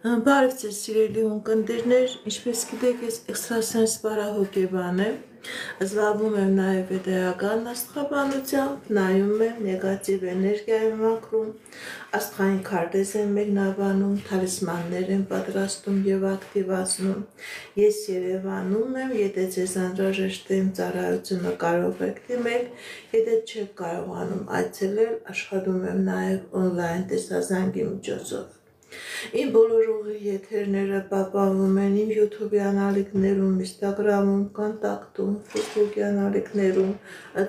Բարև ձեզ սիրելի ունկնդիրներ, ինչպես գիտեք, ես էքստրասենս բարահոգեբան եմ, զբաղվում եմ նաև վեդայական աստղաբանությամբ, նայում եմ նեգատիվ էներգիա եմ մաքրում, աստղային քարտեզ եմ մեկնաբանում, թալիսմաններ եմ պատրաստում և ակտիվացնում։ Ես Երևանում եմ, եթե ձեզ անհրաժեշտ է իմ ծառայությունը կարող եք դիմել, եթե չեք կարողանում այցելել, աշխատում եմ նաև օնլայն տեսազանգի միջոցով։ Իմ բոլոր ուղիղ եթերները պահպանվում են իմ YouTube-յան ալիքներում, Instagram-ում, Contact-ում, Facebook-յան ալիքներում,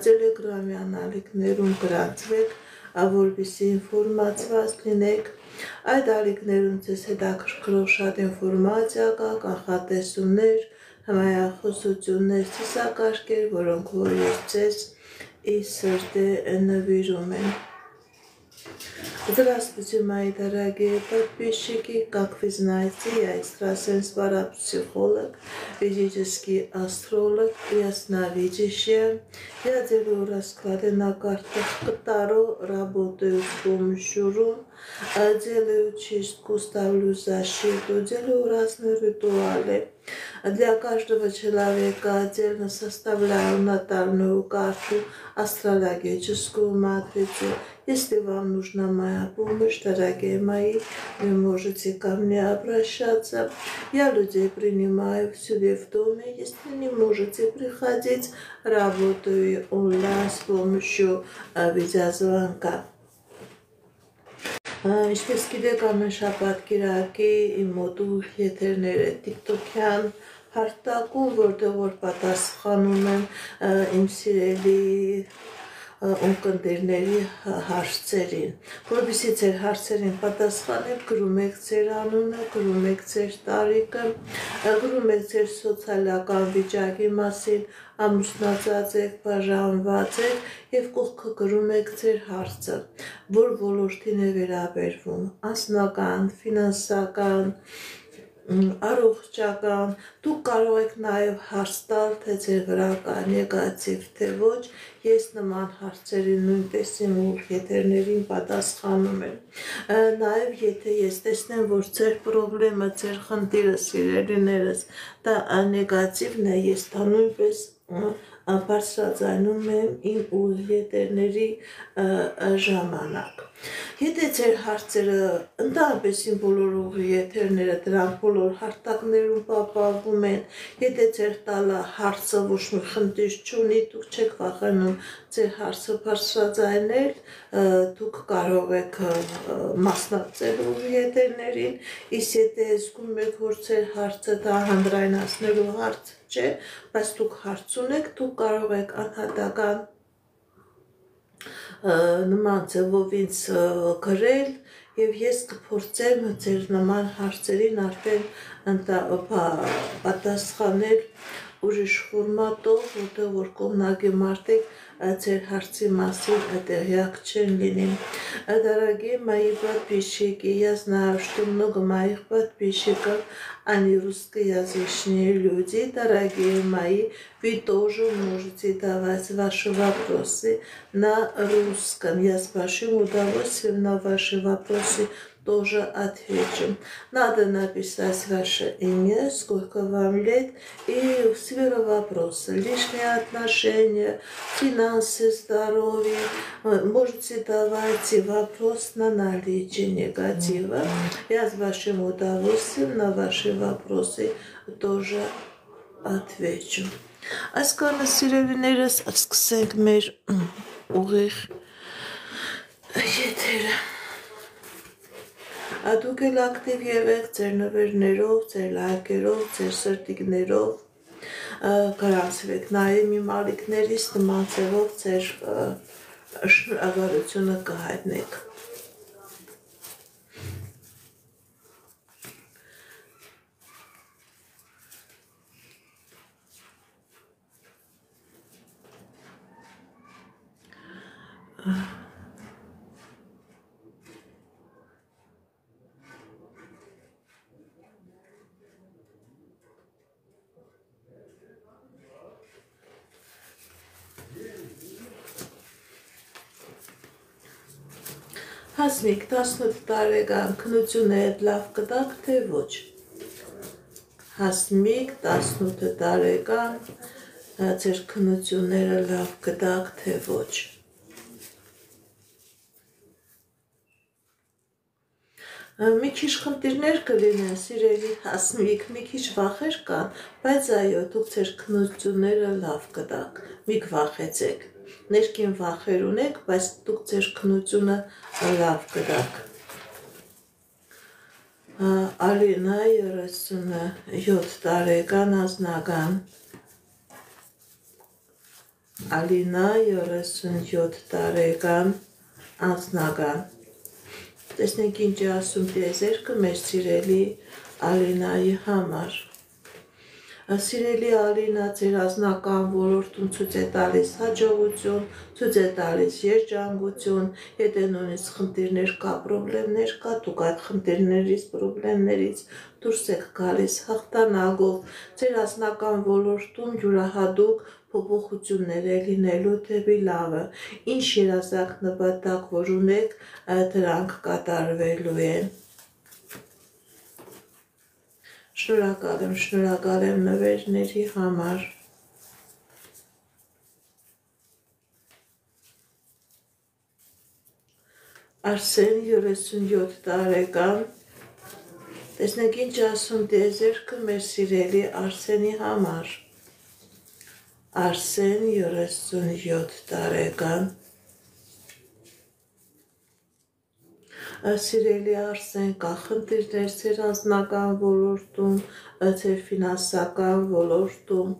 Telegram-յան ալիքներում գրանցվեք, որպեսզի ինֆորմացված լինեք։ Այդ ալիքներում ձեզ հետաքրքրող շատ ինֆորմացիա կա, կանխատեսումներ, հմայախոսություններ, ծիսակարգեր, որոնք որ ես ձեզ ի սրտե նվիրում եմ։ Здравствуйте, мои дорогие подписчики. Как вы знаете, я экстрасенс-парапсихолог, физический астролог, ясновидящая. Я делаю расклады на картах Таро, работаю с помощью рун, делаю чистку, ставлю защиту, делаю разные ритуалы. Для каждого человека отдельно составляю натальную карту, астрологическую матрицу. Если вам нужна моя помощь, дорогие мои, вы можете ко мне обращаться. Я людей принимаю в себе в доме. Если не можете приходить, работаю онлайн с помощью видеозвонка. Ինչպես գիտեք, ամեն շաբաթ կիրակի իմ մոտ եթերները TikTok-յան հարթակում, որտեղ որ պատասխանում եմ իմ սիրելի ունկնդիրների հարցերին, որպեսզի ձեր հարցերին պատասխանեք, գրում եք ձեր անունը, գրում եք ձեր տարիքը, գրում եք ձեր սոցիալական վիճակի մասին, ամուսնացած եք, բաժանված եք և կողքը գրում եք ձեր հարցը, որ ոլորտին է վերաբերվում, անձնական, ֆինանսական, առողջական, դուք կարող եք նաև հարց տալ, թե ձեր վրա կա նեգատիվ, թե ոչ, ես նման հարցերի նույնպես իմ եթերներին պատասխանում եմ։ Նաև եթե ես տեսնեմ, որ ձեր պրոբլեմը, ձեր խնդիրը, սիրելիներս, դա նեգատիվն է, ես դա նույնպես բարձրաձայնում եմ իմ եթերների ժամանակ։ Եթե ձեր հարցերը ընդհանրապես իմ բոլոր ուղիղ եթերները դրանք բոլոր հարթակներում պահպանվում են, եթե ձեր տալը հարցը ոչ մի խնդիր չունի, դուք չեք վախենում ձեր հարցը բարձրաձայնել, դուք կարող եք մասնակցել ուղիղ եթերներին, իսկ եթե զգում եք, որ ձեր հարցը դա հանրայնացնելու հարց չէ, բայց դուք հարց ունեք, դուք կարող եք անհատական նման ձևով ինձ գրել և ես կփորձեմ ձեր նման հարցերին արդեն պատասխանել ուրիշ ֆորմատով, որտեղ որ կողմնակի մարդիկ ձեր հարցի մասին տեղյակ չեն լինի։ Дорогие мои подписчики, я знаю, что много моих подписчиков, они русскоязычные люди, дорогие мои, вы тоже можете давать ваши вопросы на русском. Я с большим удовольствием на ваши вопросы тоже отвечу. Надо написать ваше имя, сколько вам лет и сфера вопроса. Личные отношения, финансы, здоровье. Можете давать вопрос на наличие негатива. Я с большим удовольствием на ваши вопросы тоже отвечу. Այսքանը սիրելիներս, սկսենք մեր ուղիղ եթերը։ Դուք էլ ակտիվ եղեք ձեր նվերներով, ձեր լայքերով, ձեր սրտիկներով, գրանցվեք նաև իմ ալիքներից նման ձևով ձեր շնորհավորությունը կհայտնեք։ Հասմիկ 18 տարեկան քննությունը լավ կտակ թե ոչ։ Հասմիկ 18 տարեկան ձեր քննությունները լավ կտակ թե ոչ։ Մի քիչ խնդիրներ կլինեն, սիրելի Հասմիկ, մի քիչ վախեր կան, բայց այո, դուք ձեր քննությունները լավ կտակ, մի վախեցեք։ Ներքին վախեր ունեք, բայց դուք ձեր քննությունը լավ կտակ։ Ալինա 37 տարեկան անձնական։ Ալինա 37 տարեկան անձնական։ Տեսնենք ինչ է ասում տիեզերքը մեր սիրելի Ալինայի համար։ Սիրելի Ալինա, ձեր անձնական ոլորտում ցույց է տալիս հաջողություն, ցույց է տալիս երջանկություն, եթե նույնիսկ խնդիրներ կա, պրոբլեմներ կա, դուք այդ խնդիրներից, պրոբլեմներից դուրս եք գալիս հաղթանակով, ձեր անձնական ոլորտում յուրահատուկ փոփոխություններ է լինելու դեպի լավը, ինչ երազանք նպատակ որ ունեք, դրանք կատարվելու են։ Շնորհակալ եմ նվերների համար։ Արսեն 37 տարեկան։ Տեսնենք ինչ ասում տիեզերքը մեր սիրելի Արսենի համար։ Արսեն 37 տարեկան։ Սիրելի Արսեն, կա խնդիրներ ձեր անձնական ոլորտում, ձեր ֆինանսական ոլորտում։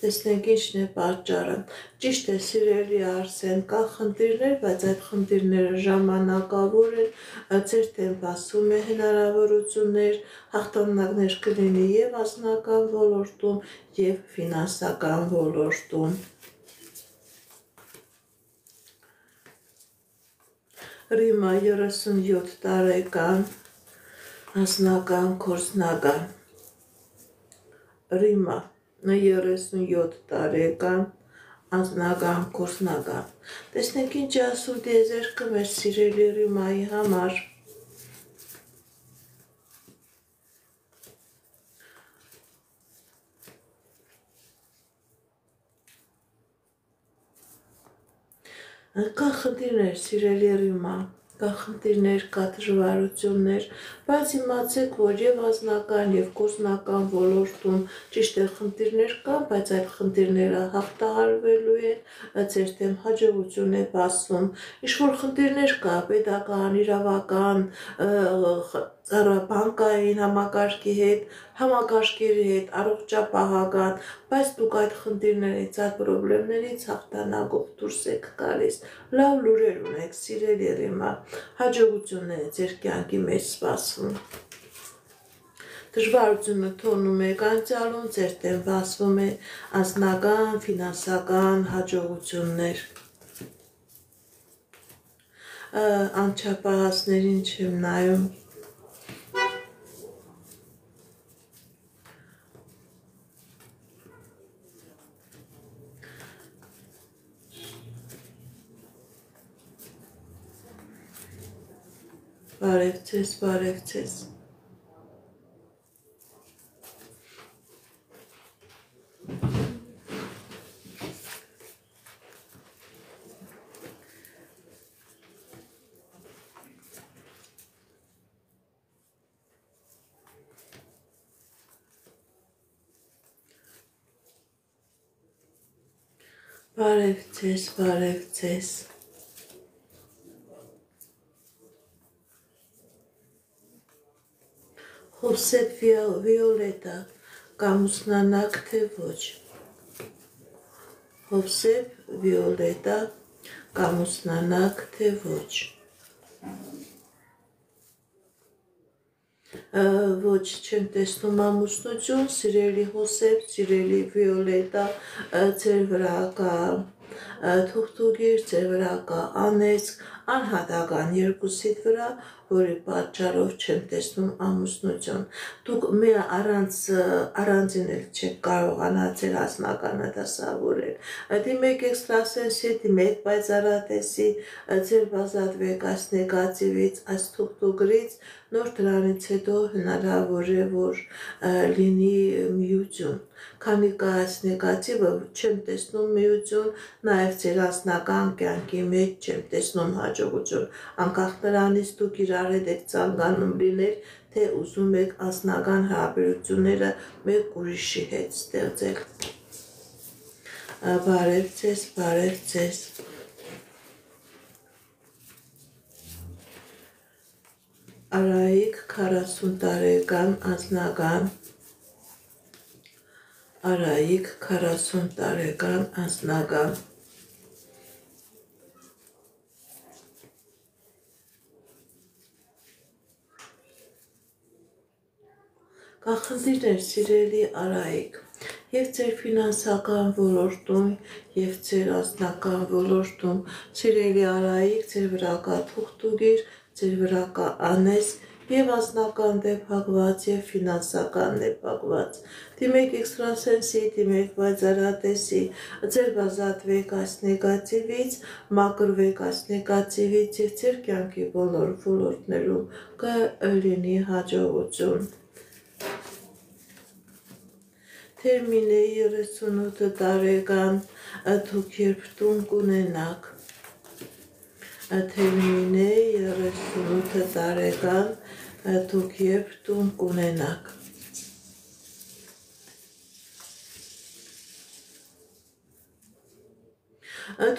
Տեսնենք ինչն է պատճառը։ Ճիշտ է, սիրելի Արսեն, կա խնդիրներ, բայց այդ խնդիրները ժամանակավոր են, ձեր դեմ բացում է հնարավորություններ, հաղթանակներ կլինի եւ անձնական ոլորտում, եւ ֆինանսական ոլորտում։ Ռիմա 37 տարեկան անձնական կորձնական։ Ռիմա 37 տարեկան անձնական կորձնական։ Տեսնենք ինչ է ասում տիեզերքը մեր սիրելի Ռիմայի համար։ Կա խնդիրներ, սիրելի Ռիմա, կա խնդիրներ, կա դժվարություններ, բայց իմացեք, որ եւ անձնական եւ գործնական ոլորտում ճիշտ է խնդիրներ կան, բայց այդ խնդիրները հաղթահարվելու են, ձեր դեմ հաջողություն է բացվում։ Ինչ-որ խնդիրներ կա, պետական, իրավական, բանկային համակարգի հետ, համակարգերի հետ, առողջապահական, բայց դուք այդ խնդիրներից, այդ պրոբլեմներից հաղթանակով դուրս եք գալիս։ Լավ լուրեր ունեք, սիրելի Ռիմա, հաջողություններ է ձեր կյանքի մեջ սպասվում։ Դժվարությունը թողնում եք անցյալում, ձեր դեմ բացվում է անձնական, ֆինանսական հաջողություններ։ Անչափահասներին չեմ նայում։ Բարև ձեզ, բարև ձեզ։ Բարև ձեզ, բարև ձեզ։ Հովսեփ Վիոլետա, կամուսնանաք թե ոչ։ Հովսեփ Վիոլետա, կամուսնանաք թե ոչ։ Ոչ, չեմ տեսնում ամուսնություն, սիրելի Հոսեփ, սիրելի Վիոլետա, ձեր վրա կա թուղթուգիր, ձեր վրա կա անեծք, անհատական երկուսիդ վրա, որի պատճառով չեմ տեսնում ամուսնություն։ Դուք առանձին էլ չեք կարողանալ ձեր անձնականը դասավորել։ Դիմեք էքստրասենսի, դիմեք պայծառատեսի, ձեր բազատվեք այս նեգատիվից, այս թուղթուգրից, նոր դրանից հետո հնարավոր է, որ լինի միություն։ Քանի կա այս նեգատիվը, չեմ տեսնում միություն, նաև ձեր անձնական կյանքի մեջ չեմ տեսնում հաջողություն, անկախ նրանից դուք իրար հետ եք ցանկանում լինել, թե ուզում եք անձնական հարաբերությունները մեկ ուրիշի հետ ստեղծել։ Բարև ձեզ, բարև ձեզ։ Արայիկ 40 տարեկան անձնական, Արայիկ 40 տարեկան անձնական, Կախնդիրներ սիրելի Արայիկ, և ձեր ֆինանսական ոլորտում, և ձեր անձնական ոլորտում, սիրելի Արայիկ, ձեր վրա կա թուղթուգիր, ձեր վրա կա անես, և անձնական դեպհակված, և ֆինանսական դեպհակված։ Դիմեք էքստրասենսի, դիմեք պայծառատեսի, ձեր բազատվեք այս նեգատիվից, մաքրվեք այս նեգատիվից և ձեր կյանքի բոլոր ոլորտներում կլինի հաջողություն։ Թերմինե 38 տարեկան, դուք երբ տուն կունենաք, Թերմինե 38 տարեկան, դուք երբ տուն կունենաք,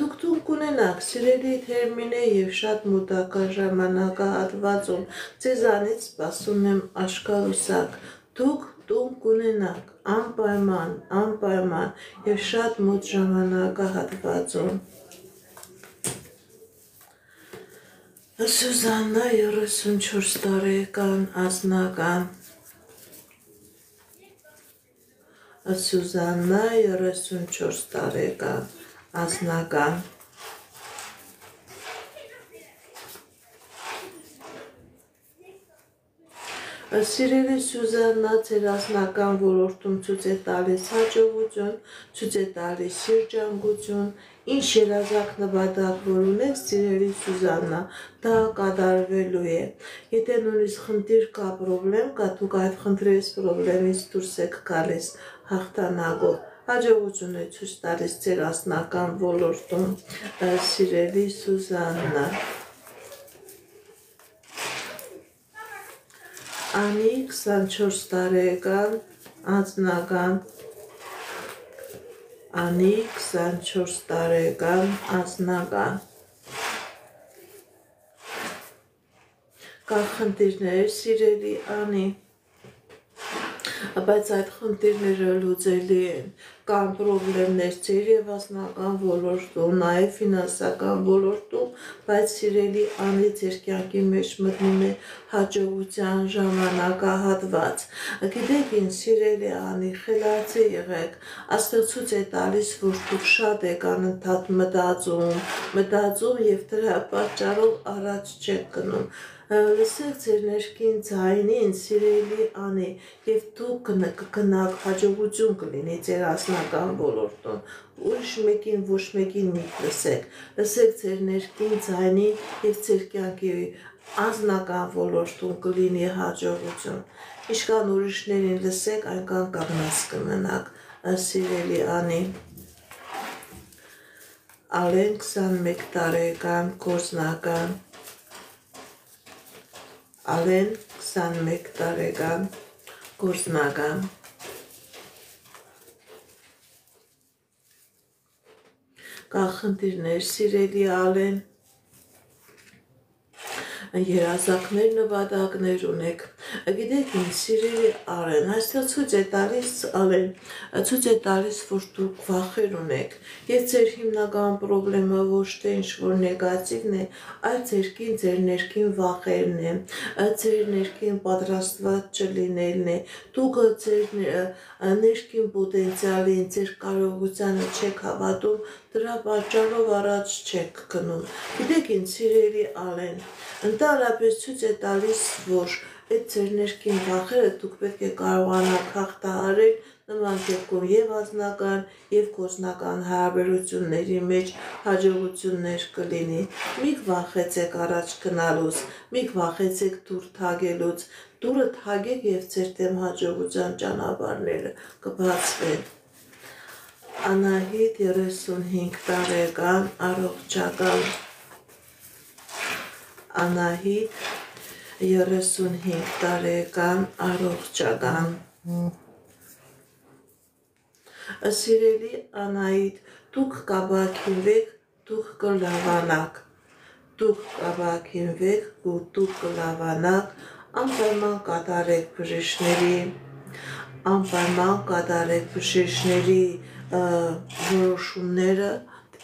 Դուք տուն կունենաք, սիրելի Թերմինե, և շատ մոտակա ժամանակահատվածում ձեզանից սպասում եմ աշկալուսակ, դուք տուն կունենաք, անպայման և շատ մոտ ժամանակահատվածում։ Սուզաննա 34 տարեկան անձնական, Սուզաննա 34 տարեկան անձնական, Սիրելի Սուզաննա, ձեր անձնական ոլորտում ցույց է տալիս հաջողություն, ցույց է տալիս երջանկություն, ինչ երազանք նպատակ որ ունեք, սիրելի Սուզաննա, դա կատարվելու է։ Եթե նույնիսկ խնդիր կա, պրոբլեմ կա, դուք այդ խնդրից պրոբլեմից դուրս եք գալիս հաղթանակով։ Հաջողություն է ցույց տալիս ձեր անձնական ոլորտում, սիրելի Սուզաննա։ Անի 24 տարեկան անձնական, Անի 24 տարեկան անձնական, Կա խնդիրներ, սիրելի Անի, բայց այդ խնդիրները լուծելի են, կան պրոբլեմներ ձեր և անձնական ոլորտում, նաև ֆինանսական ոլորտում, բայց սիրելի Անի, ձեր կյանքի մեջ մտնում է հաջողության ժամանակահատված։ Գիտեք ինչ, սիրելի Անի, խելացի եղեք, Աստված ցույց է տալիս, որ դուք շատ եք անընդհատ մտածում և դրա պատճառով առաջ չեք գնում։ Լսեք ձեր ներքին ձայնին, սիրելի Անի, և դուք կգնաք, հաջողություն կլինի ձեր անձնական ոլորտում, ուրիշ մեկին ոչ մեկին մի լսեք, լսեք ձեր ներքին ձայնին և ձեր կյանքի անձնական ոլորտում կլինի հաջողություն։ Ինչքան ուրիշներին լսեք, այնքան կանգնած կմնաք, սիրելի Անի։ Ալեն 21 տարեկան գործնական, Ալեն 21 տարեկան գործնական, Կա խնդիրներ, սիրելի Ալեն, երազանքներ, նպատակներ ունեք, Գիտեք ինչ, սիրելի Արեն, այստեղ ցույց է տալիս, որ դուք վախեր ունեք, եւ ձեր հիմնական խնդրումը ոչ թե ինչ-որ նեգատիվն է, այլ ձեր ներքին վախերն են, ձեր ներքին պատրաստված չլինելն է, դուք ձեր ներքին պոտենցիալին, ձեր կարողությանը չեք հավատում, դրա պատճառով առաջ չեք գնում։ Գիտեք ինչ, սիրելի Արեն, ընդհանրապես ցույց է տալիս, որ այդ ձեր ներքին վախերը դուք պետք է կարողանաք հաղթահարել նման դեպքում եւ անձնական եւ գործնական հարաբերությունների մեջ հաջողություններ կլինի։ Մի վախեցեք առաջ գնալուց, մի վախեցեք դուր թագելուց, դուրը թագեք եւ ձեր դեմ հաջողության ճանապարհները կբացվեն։ Անահիտ 35 տարեկան առողջական Անահիտ 35 տարեկան առողջական Սիրելի Անահիտ, դուք կապակինվեք, դուք կլավանաք, դուք կապակինվեք ու դուք կլավանաք, անպայման կատարեք բժիշկների որոշումները,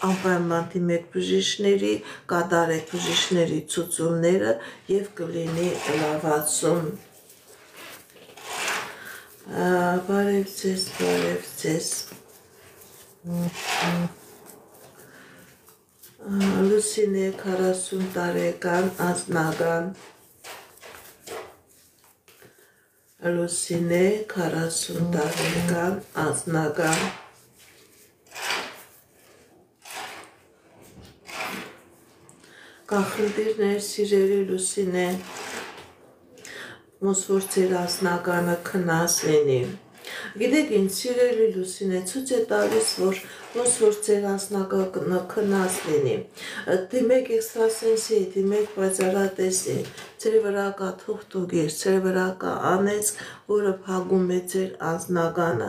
անպայման դիմեք բժիշկների, կատարեք բժիշկների ցուցումները եւ կլինի լավացում։ Բարև ձեզ։ Լուսինե 40 տարեկան անձնական Լուսինե 40 տարեկան անձնական Կախնդիրներ սիրելի Լուսինե ոնց որ ձեր անձնականը քնած լինի։ Գիտեք ինչ, սիրելի Լուսինե, ցույց է տալիս, որ ոնց որ ձեր անձնականը քնած լինի։ Դիմեք էքստրասենսի, դիմեք պայծառատեսի, ձեր վրա կա թուղթուգիր, ձեր վրա կա անեծք, որը փակում է ձեր անձնականը։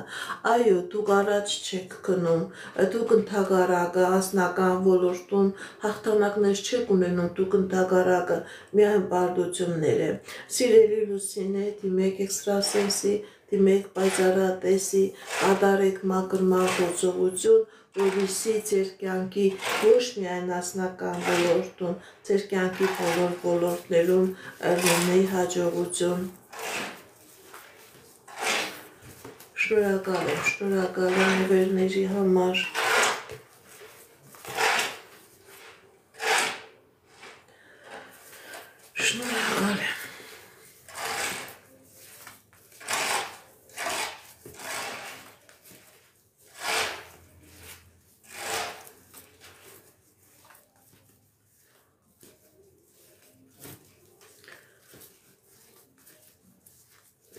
Այո, դուք առաջ չեք գնում, դուք ընդհակառակը անձնական ոլորտում հաղթանակներ չեք ունենում, դուք ընդհակառակը միայն բարդություններ է։ Սիրելի Լուսինե, դիմեք էքստրասենսի, դիմեք պայծառատեսի, կատարեք մաքրման գործողություն, որպեսզի ձեր կյանքի ոչ միայն անձնական ոլորտում, ձեր կյանքի բոլոր ոլորտներում լինի հաջողություն։ Շնորհակալ եմ նվերների համար։ Շնորհակալ եմ։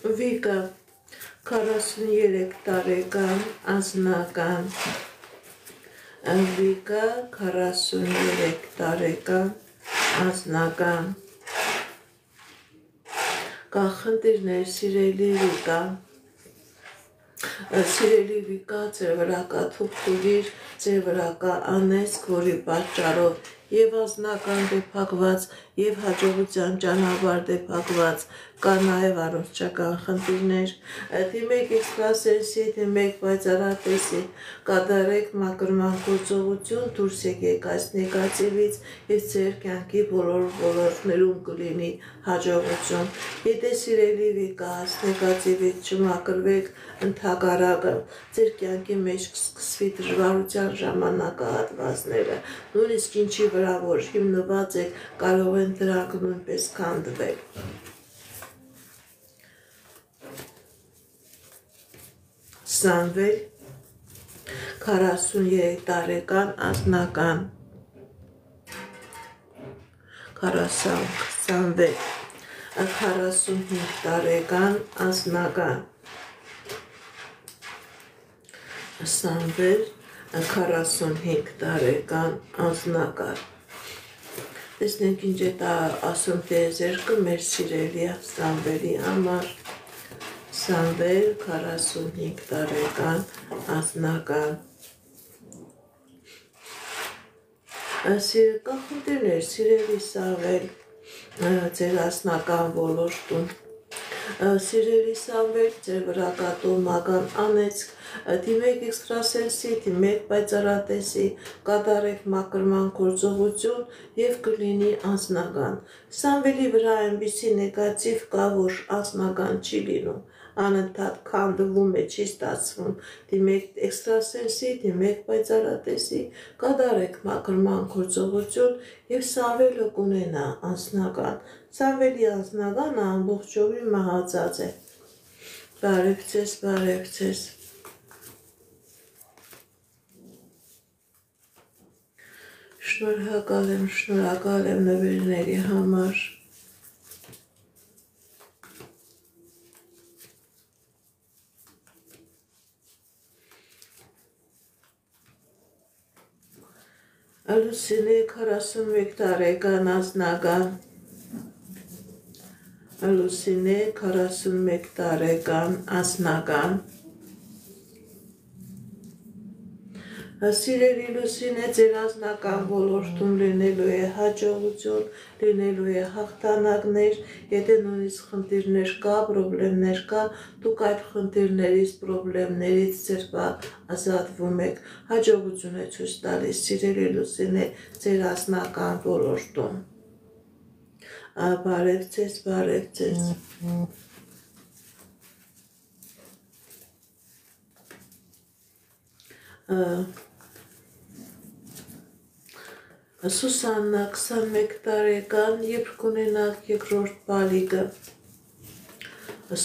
Վիկա 43 տարեկան անձնական Վիկա 43 տարեկան անձնական Կախնդիրներ սիրելի Վիկա ձեր վրա կա թուղթուգիր, ձեր վրա կա անեծք, որի պատճառով եւ անձնական դեպակված եւ հաջողության ճանապարհ դեպակված կա նաեւ առողջական խնդիրներ։ Դիմեք էքստրասենսի, դիմեք պայծառատեսի, կատարեք մաքրման գործողություն, դուրս եկեք այս նեգատիվից եւ ձեր կյանքի բոլոր ոլորտներում կլինի հաջողություն։ Եթե սիրելի Վիկա այս նեգատիվից չմաքրվեք, ընդհակառակը ձեր կյանքի մեջ կսկսվի դժվարության ժամանակահատվածները, նույնիսկ ինչի վրա որ հիմնված եք, կարող են դրանք նույնպես քանդվել։ Սամվել 43 տարեկան անձնական Սամվել 45 տարեկան անձնական Սամվել 45 տարեկան անձնական Տեսնենք ինչ է դա ասում տեզերքը մեր սիրելի Սամվելի համար Սամվել 45 տարեկան անձնական Կախնդիրներ սիրելի Սամվել ձեր անձնական ոլորտում Սիրելի Սամվել, ձեր վրա կատողական անեծք, դիմեք էքստրասենսի, դիմեք պայծառատեսի, կատարեք մաքրման գործողություն եւ կլինի անձնական։ Սամվելի վրա այնպիսի նեգատիվ կա, որ անձնական չի լինում, անընդհատ քանդվում է, չի ստացվում։ Դիմեք էքստրասենսի, դիմեք պայծառատեսի, կատարեք մաքրման գործողություն եւ Սամվելը կունենա անձնական։ Սամվելի անձնականը ամբողջովին մահացած է։ Բարև ձեզ, բարև ձեզ։ Շնորհակալ եմ նվերների համար։ Լուսինե 41 տարեկան անձնական։ Լուսինե 41 տարեկան անձնական։ Սիրելի Լուսինե, ձեր անձնական ոլորտում լինելու է հաջողություն, լինելու է հաղթանակներ, եթե նույնիսկ խնդիրներ կա, պրոբլեմներ կա, դուք այդ խնդիրներից, պրոբլեմներից ազատվում եք, հաջողություն է ցույց տալիս, սիրելի Լուսինե, ձեր անձնական ոլորտում։ Բարև ձեզ, բարև ձեզ։ Սուսաննա 21 տարեկան, երբ կունենաք երկրորդ բալիկը։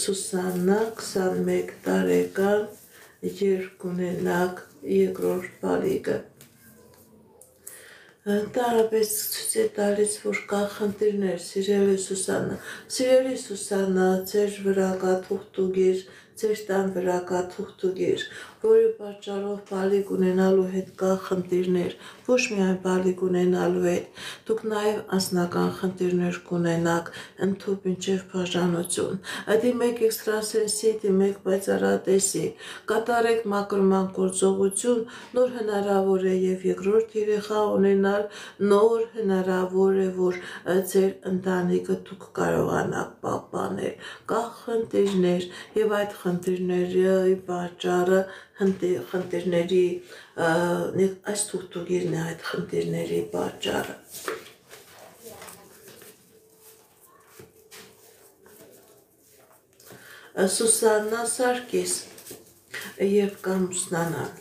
Սուսաննա 21 տարեկան, երբ կունենաք երկրորդ բալիկը։ Տարապես ցույց է տալիս, որ կա խնդիրներ, սիրելի Սուսաննա։ Սիրելի Սուսաննա, ձեր վրա կա թուղթուգիր, ձեր տան վրա կա թուղթուգիր, որի պատճառով բալիկ ունենալու հետ կա խնդիրներ, ոչ միայն բալիկ ունենալու հետ, դուք նաև անձնական խնդիրներ կունենաք, ընդհուպ մինչև բաժանություն։ Դիմեք էքստրասենսի, դիմեք պայծառատեսի, կատարեք մաքրման գործողություն, նոր հնարավոր է եւ երկրորդ երեխա ունենալ, նոր հնարավոր է, որ ձեր ընտանիքը դուք կարողանաք պահպանել։ Կա խնդիրներ եւ այդ խնդիրների պատճառը խնդիրների այս թուղթուգիրն է այդ խնդիրների պատճառը։ Սուսաննա Սարգիս, երբ կամուսնանալ։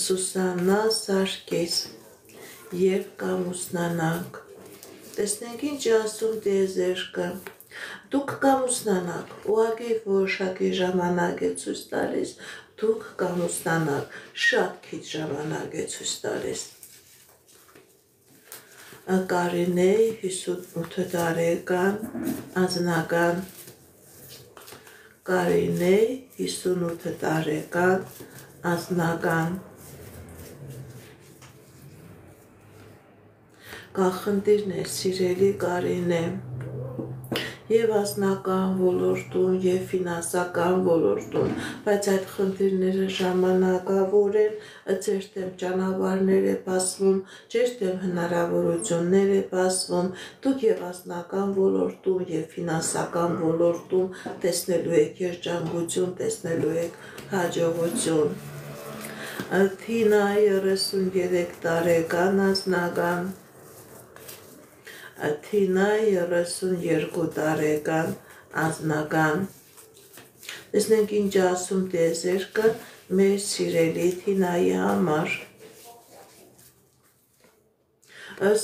Սուսաննա Սարգիս, երբ կամուսնանանք։ Տեսնենք ինչ ասում տիեզերքը։ Դուք կամուսնանաք, ուղղակի որոշակի ժամանակ է ցույց տալիս, դուք կամուսնանաք, շատ քիչ ժամանակ է ցույց տալիս։ Կարինե 58 տարեկան, անձնական։ Կարինե 58 տարեկան, անձնական։ Կա խնդիրներ, սիրելի Կարինե, եւ անձնական ոլորտում, եւ ֆինանսական ոլորտում, բայց այդ խնդիրները ժամանակավոր են, ձեր դեմ ճանապարհներ է բացվում, ձեր դեմ հնարավորություններ է բացվում, դուք եւ անձնական ոլորտում, եւ ֆինանսական ոլորտում տեսնելու եք երջանկություն, տեսնելու եք հաջողություն։ Թինա 33 տարեկան, անձնական։ Թինա 32 տարեկան, անձնական։ Տեսնենք ինչ ասում տիեզերքը մեր սիրելի Թինայի համար։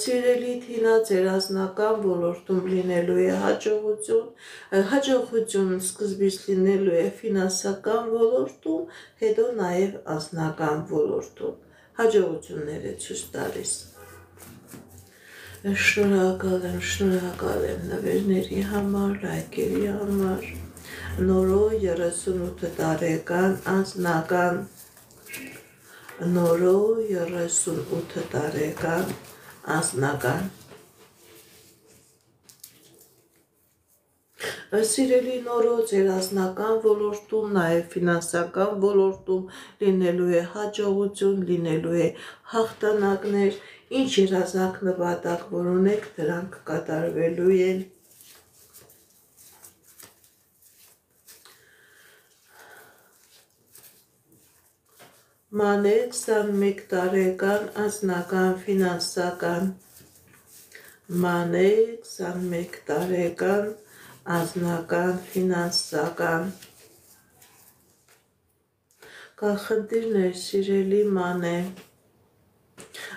Սիրելի Թինա, ձեր անձնական ոլորտում լինելու է հաջողություն, հաջողությունն սկզբից լինելու է ֆինանսական ոլորտում, հետո նաև անձնական ոլորտում։ Հաջողություններ է ցույց տալիս։ Շնորհակալ եմ նվերների համար, լայքերի համար։ Նորո 38 տարեկան, անձնական։ Նորո 38 տարեկան, անձնական։ Սիրելի Նորո, ձեր անձնական ոլորտում, նաև ֆինանսական ոլորտում լինելու է հաջողություն, լինելու է հաղթանակներ, ինչ երազանք նպատակ որ ունեք, դրանք կատարվելու են։ Մանե 21 տարեկան անձնական ֆինանսական Մանե 21 տարեկան անձնական ֆինանսական Կա խնդիրներ սիրելի Մանե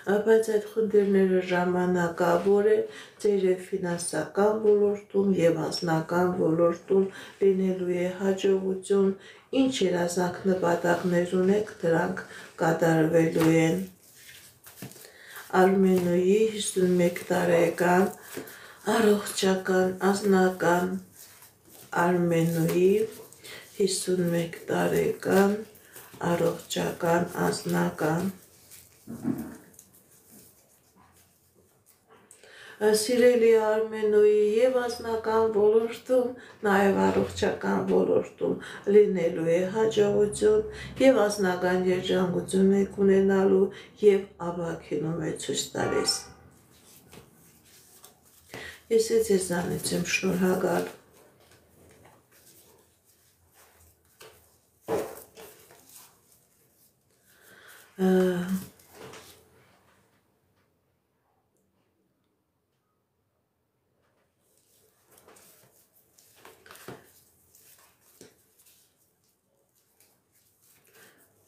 բայց այդ խնդիրները ժամանակավոր է ձեր եւ ֆինանսական ոլորտում եւ անձնական ոլորտում լինելու է հաջողություն ինչ երազանք նպատակներ ունեք դրանք կատարվելու են Արմենուի 51 տարեկան առողջական անձնական Արմենուի 51 տարեկան առողջական անձնական Սիրելի Արմենուի եւ անձնական ոլորտում, նաեւ առողջական ոլորտում լինելու է հաջողություն եւ անձնական երջանկություն եք ունենալու եւ ապակինում է ցույց տալիս։ Ես ձեզանից եմ շնորհակալ։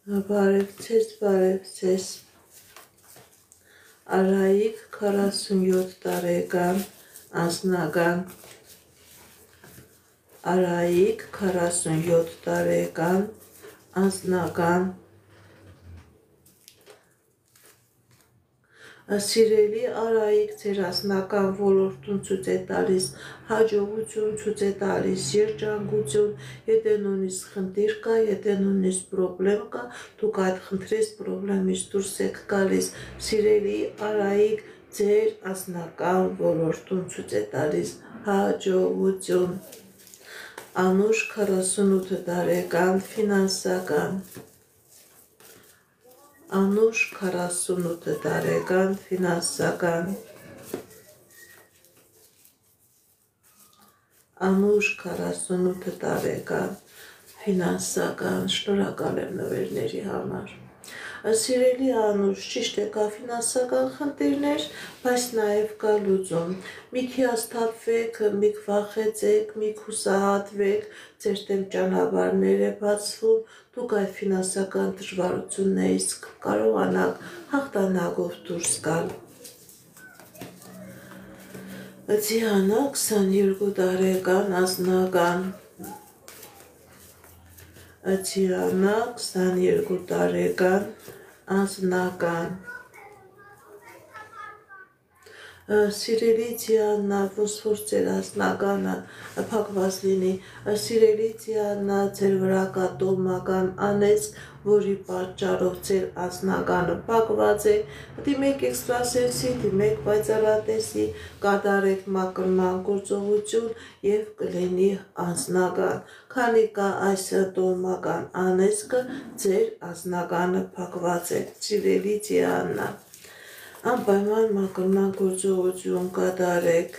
Բարև ձեզ, Արայիկ 47 տարեկան անձնական Արայիկ 47 տարեկան անձնական Սիրելի Արայիկ ձեր անձնական ոլորտում ցույց է տալիս հաջողություն, ցույց է տալիս երջանկություն, եթե նույնիսկ խնդիր կա, եթե նույնիսկ պրոբլեմ կա, դուք այդ խնդրից պրոբլեմից դուրս եք գալիս։ Սիրելի Արայիկ ձեր անձնական ոլորտում ցույց է տալիս հաջողություն։ Անուշ 48 տարեկան ֆինանսական Անուշ 48 տարեկան ֆինանսական Անուշ 48 տարեկան ֆինանսական Շնորհակալ եմ նվերների համար Սիրելի Անուշ, ճիշտ է կա ֆինանսական խնդիրներ, բայց նաև կա լուծում։ Մի հիասթափվեք, մի վախեցեք, մի հուսահատվեք, ձեր դեմ ճանապարհներ է բացվում, դուք այդ ֆինանսական դժվարություններից կարողանաք հաղթանակով դուրս գալ։ Դիանա 22 տարեկան անձնական Դիանա 22 տարեկան անձնական Սիրելի Դիանա, ոսոր ձեր անձնականը փակված լինի, սիրելի Դիանա, ձեր վրա կա տոհմական անեծք, որի պատճառով ձեր անձնականը փակված է, դիմեք էքստրասենսի, դիմեք պայծառատեսի, կատարեք մաքրման գործողություն եւ կլինի անձնական, քանի կա այս տոհմական անեծքը, ձեր անձնականը փակված է, սիրելի Դիանա Անպայման մաքրման գործողություն կատարեք։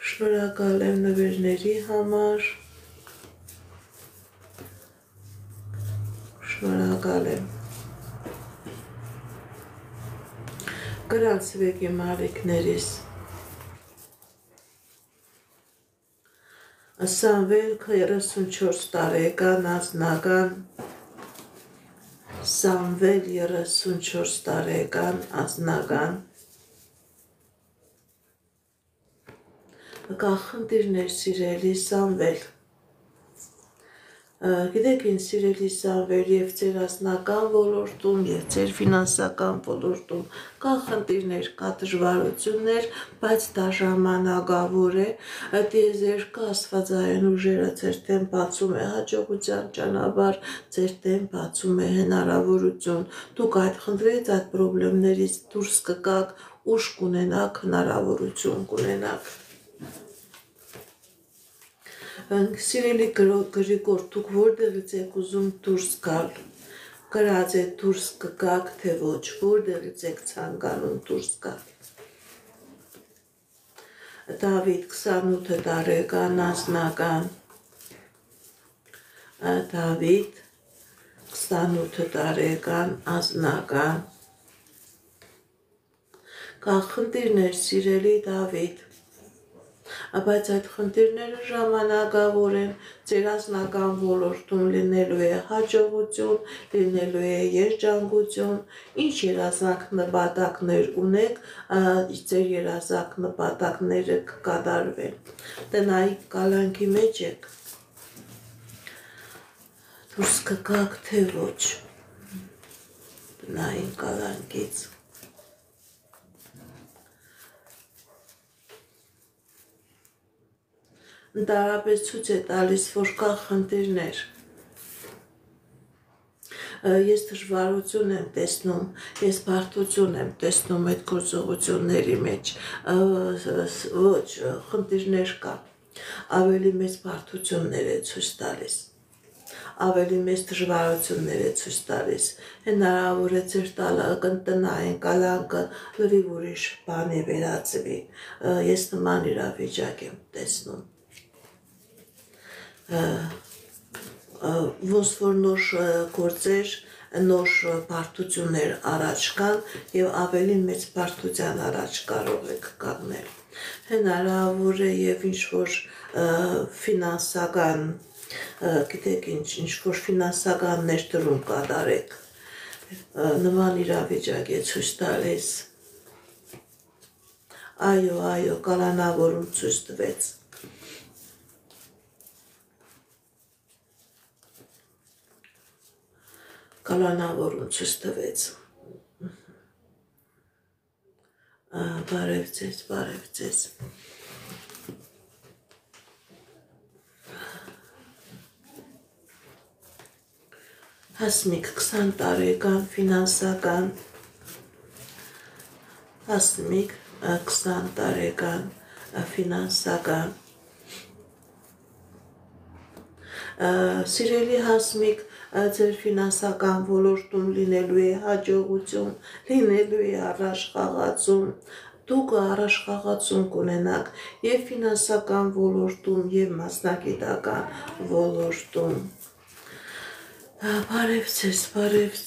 Շնորհակալ եմ նվերների համար։ Շնորհակալ եմ։ Գրանցվեք իմ ալիքներիս։ Սամվել 34 տարեկան անձնական Սամվել 34 տարեկան անձնական Կա խնդիրներ սիրելի Սամվել Գիտեք ինչ սիրելի Սամվել եւ ձեր անձնական ոլորտում եւ ձեր ֆինանսական ոլորտում կա խնդիրներ, կա դժվարություններ, բայց դա ժամանակավոր է, դիեզեր կա աստվածային ուժերը ձեր դեմ բացում է հաջողության ճանապարհ, ձեր դեմ բացում է հնարավորություն, դուք այդ խնդրից, այդ խնդիրներից դուրս կգաք, ուժ կունենաք, հնարավորություն կունենաք Սիրելի Գրիգոր, դուք որտեղից եք ուզում դուրս գալ, գրած է դուրս կգաք, թե ոչ, որտեղից եք ցանկանում դուրս գալ։ Դավիթ 28 տարեկան անձնական Դավիթ 28 տարեկան անձնական կա խնդիրներ սիրելի Դավիթ բայց այդ խնդիրները ժամանակավոր են ձեր անձնական ոլորտում լինելու է հաջողություն, լինելու է երջանկություն, ինչ երազանք նպատակներ ունեք, ձեր երազանք նպատակները կկատարվեն։ Տնային կալանքի մեջ եք, դուրս կգաք թե ոչ տնային կալանքից։ Ընդհանրապես ցույց է տալիս, որ կա խնդիրներ։ Ես դժվարություն եմ տեսնում, ես բարդություն եմ տեսնում այդ գործողությունների մեջ, ոչ, խնդիրներ կա, ավելի մեծ բարդություններ է ցույց տալիս, ավելի մեծ դժվարություններ է ցույց տալիս, հնարավոր է ձեր տնային կալանքը լրիվ ուրիշ բանի վերածվի, ես նման իրավիճակ եմ տեսնում։ Ոնց որ նոր գործեր, նոր բարդություններ առաջ կան եւ ավելի մեծ բարդության առաջ կարող եք կանգնել։ Հնարավոր է եւ ինչ-որ ֆինանսական, գիտեք ինչ-որ ֆինանսական ներդրում կատարեք, նման իրավիճակ է ցույց տալիս։ Այո, կալանավորում ցույց տվեց։ Կալանավորում ցույց տվեց։ Բարև ձեզ։ Հասմիկ 20 տարեկան ֆինանսական, Հասմիկ 20 տարեկան ֆինանսական, սիրելի Հասմիկ, ձեր ֆինանսական ոլորտում լինելու է հաջողություն, լինելու է առաջխաղացում, դուք առաջխաղացում կունենաք եւ ֆինանսական ոլորտում եւ մասնագիտական ոլորտում։ Բարև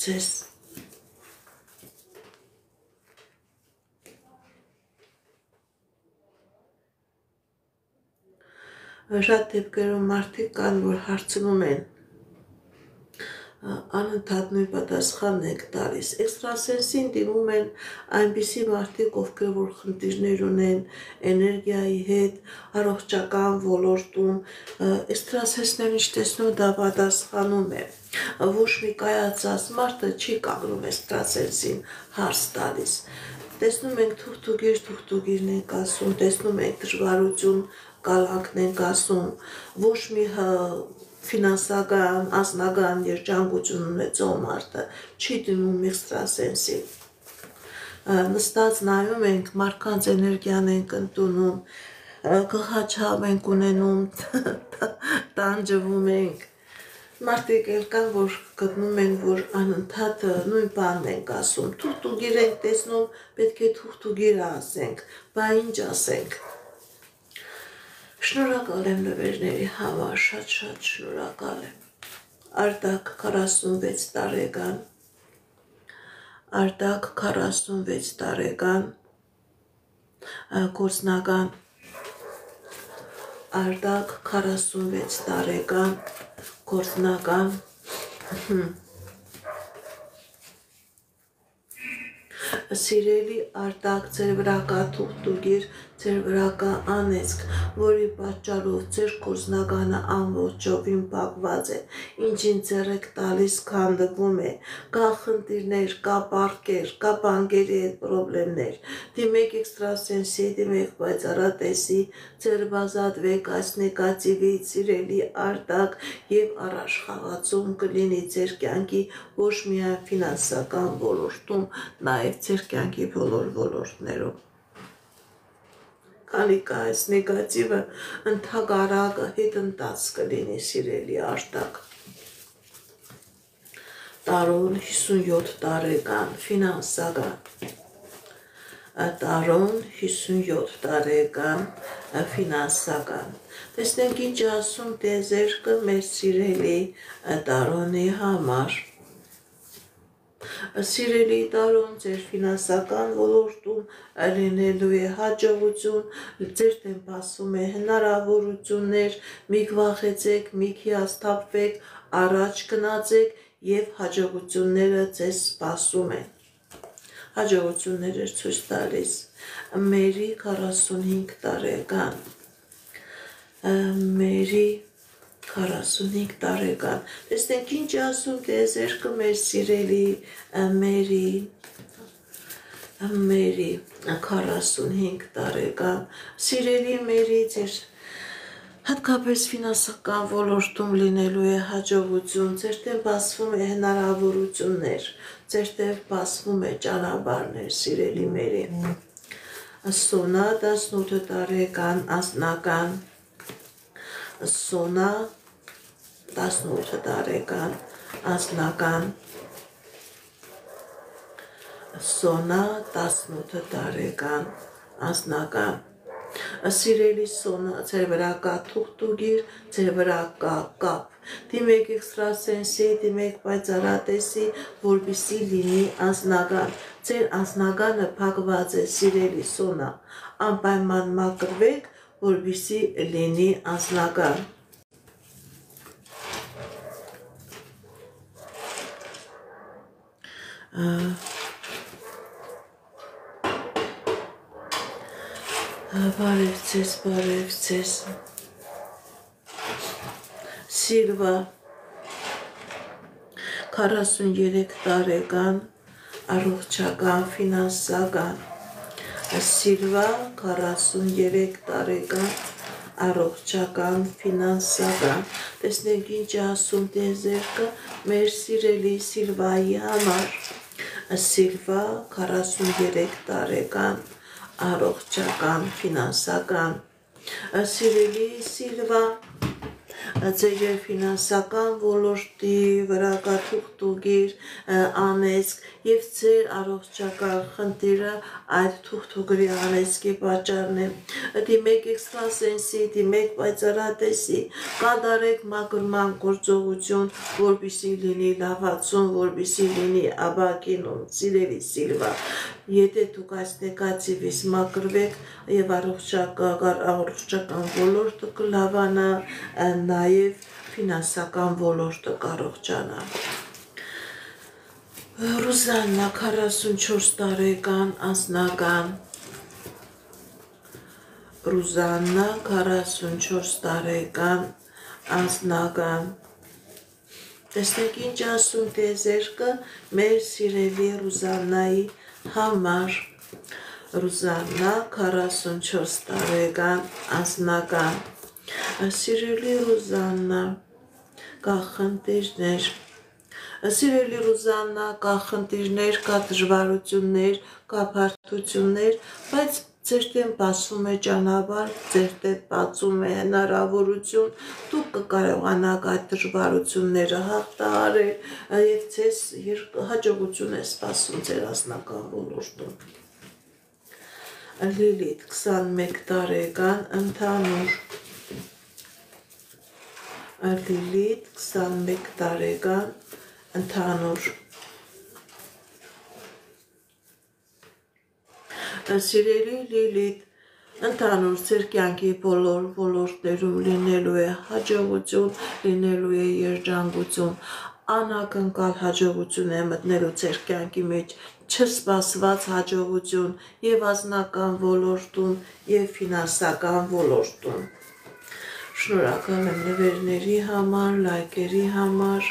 ձեզ։ Շատ դեպքերում մարդիկ կան, որ հարցնում են, անընդհատ նույն պատասխանն եք տալիս։ Էքստրասենսին դիմում են այնպիսի մարդիկ, ովքեր որ խնդիրներ ունեն էներգիայի հետ, առողջական ոլորտում, էքստրասենսն ինչ տեսնում դա պատասխանում է։ Ոչ մի կայացած մարդը չի կանգնում էքստրասենսին հարց տալիս։ Տեսնում ենք թուղթուգիրն ենք ասում, տեսնում ենք դժվարություն, կալանքն ենք ասում, ոչ մի ֆինանսական, անձնական երջանկություն ունեցող մարդը չի դիմում էքստրասենսին։ Նստած նայում ենք, մարդկանց էներգիան ենք ընդունում, գլխաչափ ենք ունենում, տանջվում ենք։ Մարդիկ էլ կան, որ գտնում են, որ անընդհատ նույն բանն ենք ասում, թուղթուգիր ենք տեսնում, պետք է թուղթուգիրը ասենք, բա ինչ ասենք։ Շնորհակալ եմ նվերների համար, շատ շնորհակալ եմ։ Արտակ 46 տարեկան, գործնական, Արտակ 46 տարեկան, գործնական, սիրելի Արտակ, ձեր վրա կա թուղթուգիր, ձեր վրա կա անեծք, որի պատճառով ձեր գործնականը ամբողջովին փակված է, ինչին ձեռ եք տալիս քանդվում է, կա խնդիրներ, կա պառկեր, կա բանկերի հետ պրոբլեմներ, դիմեք էքստրասենսի, դիմեք պայծառատեսի, ձեր ազատվեք այս նեգատիվից, սիրելի Արտակ, եւ առաջխաղացում կլինի ձեր կյանքի ոչ միայն ֆինանսական ոլորտում, նաեւ ձեր կյանքի բոլոր ոլորտներում։ Քանի կա այս նեգատիվը, ընդհակառակը հետընթաց կլինի, սիրելի Արտակ։ Տարոն 57 տարեկան, ֆինանսական, տարուն 57 տարեկան ֆինանսական։ Տեսնենք ինչ ասում տիեզերքը մեր սիրելի տարոնի համար։ Սիրելի տարոն, ձեր ֆինանսական ոլորտում լինելու է հաջողություն, ձեր դեմ բացում է հնարավորություններ, մի վախեցեք, մի հիասթափվեք, առաջ գնացեք եւ հաջողությունները ձեզ սպասում են։ Հաջողություններ էր ցույց տալիս Մերի 45 տարեկան, Մերի 45 տարեկան, տեսնենք ինչ ասում տիեզերքը մեր սիրելի Մերի 45 տարեկան, սիրելի Մերի, ձեր հատկապես ֆինանսական ոլորտում լինելու է հաջողություն, ձեր դեմ բացվում է հնարավորություններ, ձեր դեմ բացվում է ճանապարհներ, սիրելի Մերի։ Սոնա 18 տարեկան անձնական, Սոնա 18 տարեկան անձնական, Սոնա 18 տարեկան անձնական, սիրելի Սոնա, ձեր վրա կա թուղթուգիր, ձեր վրա կա կապ, դիմեք էքստրասենսի, դիմեք պայծառատեսի, որպեսզի լինի անձնական, ձեր անձնականը փակված է, սիրելի Սոնա, անպայման մաքրվեք, որպեսզի լինի անձնական։ Բարև ձեզ, Սիլվա 43 տարեկան առողջական ֆինանսական, Սիլվա 43 տարեկան առողջական ֆինանսական, տեսնենք ինչ ասում տիեզերքը մեր սիրելի Սիլվայի համար, Սիլվա 43 տարեկան առողջական ֆինանսական, սիրելի Սիլվա, ձեր ֆինանսական ոլորտի վրա կա թուղթուգիր, անեծք եւ ձեր առողջական խնդիրը այդ թուղթուգրի անեծքի պատճառն է։ Դիմեք էքստրասենսի, դիմեք պայծառատեսի, կատարեք մաքրման գործողություն, որպեսզի լինի լավացում, որպեսզի լինի ապակինում, սիրելի Սիլվա։ Եթե դուք այս նեգատիվից մաքրվեք եւ առողջական ոլորտը կլավանա, նաեւ ֆինանսական ոլորտը կարողանա։ Ռուզաննա 44 տարեկան անձնական, Ռուզաննա 44 տարեկան անձնական, տեսնեք ինչ ասում տիեզերքը մեր սիրելի Ռուզաննայի համար, Ռուզաննա 44 տարեկան անձնական, սիրելի Ռուզաննա, կա խնդիրներ, սիրելի Ռուզաննա, կա խնդիրներ, կա դժվարություններ, կա բարդություններ, բայց ձեր դեմ բացվում է ճանապարհ, ձեր դեմ բացում է հնարավորություն, դուք կկարողանաք այդ դժվարությունները հաղթահարել եւ ձեզ հաջողություն է սպասում ձեր անձնական ոլորտում։ Լիլիթ 21 տարեկան ընդհանուր, Լիլիթ 21 տարեկան ընդհանուր, սիրելի Լիլիթ, ընդհանուր ձեր կյանքի բոլոր ոլորտներում լինելու է հաջողություն, լինելու է երջանկություն, անակնկալ հաջողություն է մտնելու ձեր կյանքի մեջ, չսպասված հաջողություն եւ անձնական ոլորտում եւ ֆինանսական ոլորտում։ Շնորհակալ եմ նվերների համար, լայքերի համար։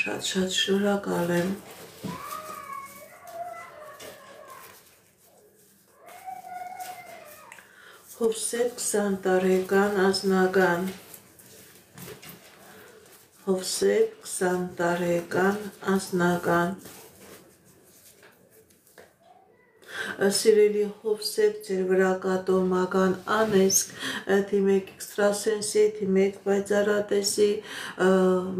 Շատ շնորհակալ եմ։ Հովսեփ 20 տարեկան անձնական, Հովսեփ 20 տարեկան անձնական, սիրելի Հովսեփ, ձեր վրա կա տոհմական անեծք, դիմեք էքստրասենսի, դիմեք պայծառատեսի,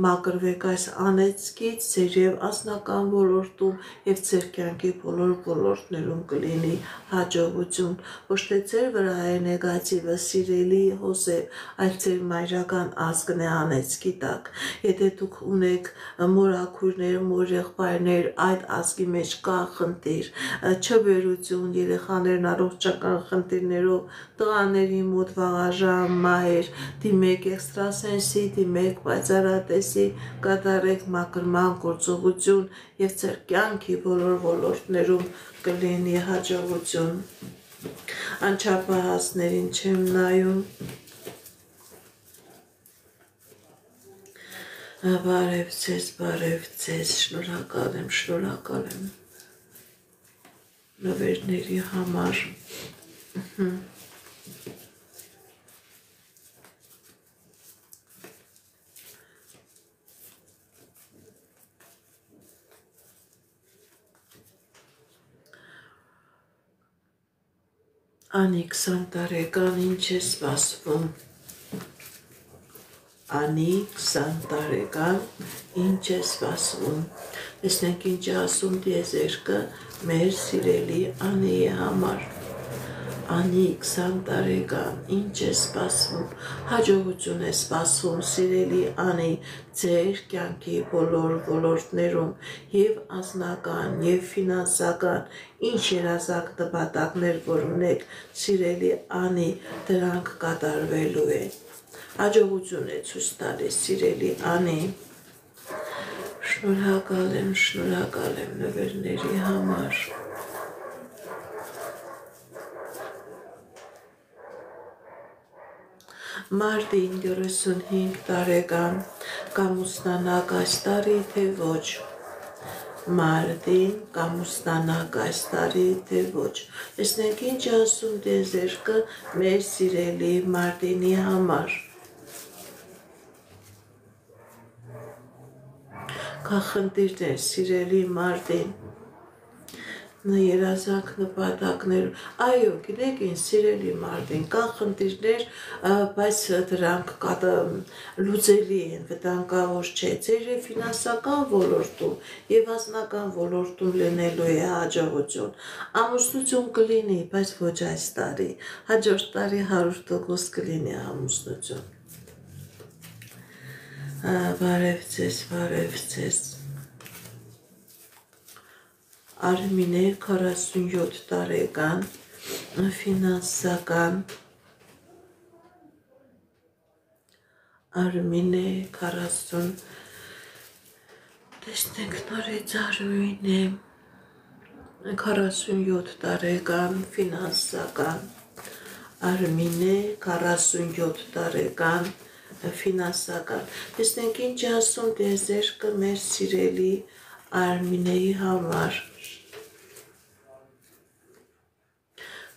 մակրվեք այս անեծքից ձեր եւ անձնական ոլորտում եւ ձեր կյանքի բոլոր ոլորտներում կլինի հաջողություն, ոչ թե ձեր վրա է նեգատիվը, սիրելի Հովսեփ, այլ ձեր մայրական ազգն է անեծքի տակ, եթե դուք ունեք մորաքույրներ, մորեղբայրներ, այդ ազգի մեջ կա խնդիր, չվերություն, երեխաներն առողջական խնդիրներով, տղաների մոտ վաղաժամ մահեր, դիմեք էքստրասենսի, դիմեք պայծառատեսի, կատարեք մաքրման գործողություն եւ ձեր կյանքի բոլոր ոլորտներում կլինի հաջողություն։ Անչափահասներին չեմ նայում։ Բարև ձեզ, շնորհակալ եմ նվերների համար։ Անի 20 տարեկան, ինչ է սպասվում։ Անի 20 տարեկան, ինչ է սպասվում։ Տեսնենք ինչ է ասում տիեզերքը մեր սիրելի Անիի համար։ Անի 20 տարեկան, ինչ է սպասվում։ Հաջողություն է սպասվում, սիրելի Անի, ձեր կյանքի բոլոր ոլորտներում, եւ անձնական, եւ ֆինանսական, ինչ երազակ նպատակներ որ ունեք, սիրելի Անի, դրանք կատարվելու են։ Հաջողություն է ցույց տալիս, սիրելի Անի։ Շնորհակալ եմ նվերների համար։ Մարտին 35 տարեկան, կամուսնանաք այս տարի, թե ոչ։ Մարտին, կամուսնանաք այս տարի, թե ոչ։ Տեսնենք ինչ ասում տիեզերքը մեր սիրելի Մարտինի համար։ Կա խնդիրներ, սիրելի Մարտին, երազանք նպատակներ, այո, գիտեք ինչ, սիրելի Մարտին, կա խնդիրներ, բայց դրանք լուծելի են, վտանգավոր չէ, ձեր ֆինանսական ոլորտում եւ անձնական ոլորտում լինելու է հաջողություն, ամուսնություն կլինի, բայց ոչ այս տարի, հաջորդ տարի 100% կլինի ամուսնություն։ Բարև ձեզ։ Արմինե 47 տարեկան, ֆինանսական, Արմինե 40, տեսնենք նորից Արմինե 47 տարեկան, ֆինանսական, Արմինե 47 տարեկան, ֆինանսական, տեսնենք ինչ ասում տիեզերքը մեր սիրելի Արմինեի համար։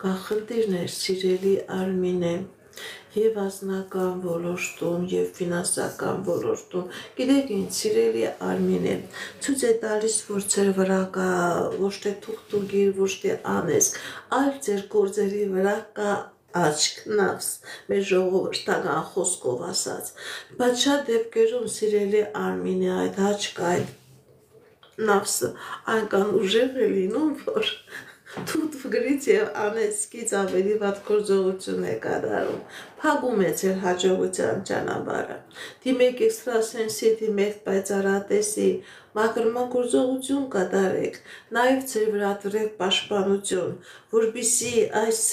Կա խնդիրներ, սիրելի Արմինե, եւ անձնական ոլորտում, եւ ֆինանսական ոլորտում, գիտեք ինչ, սիրելի Արմինե, ցույց է տալիս, որ ձեր վրա կա ոչ թե թուղթուգիր, ոչ թե անեծք, այլ ձեր գործերի վրա կա աչք, նավս, մեր ժողովրդական խոսքով ասած, բայց շատ դեպքերում, սիրելի Արմինե, այդ աչքը, այդ նավսը այնքան ուժեղ է լինում, որ թութվգրից եւ անեծքից ավելի վատ գործողություն է կատարում, փակում է ձեր հաջողության ճանապարհը, դիմեք էքստրասենսի, դիմեք պայծառատեսի, մաքրման գործողություն կատարեք, նաեւ ձեր վրա դրեք պաշտպանություն, որպեսզի այս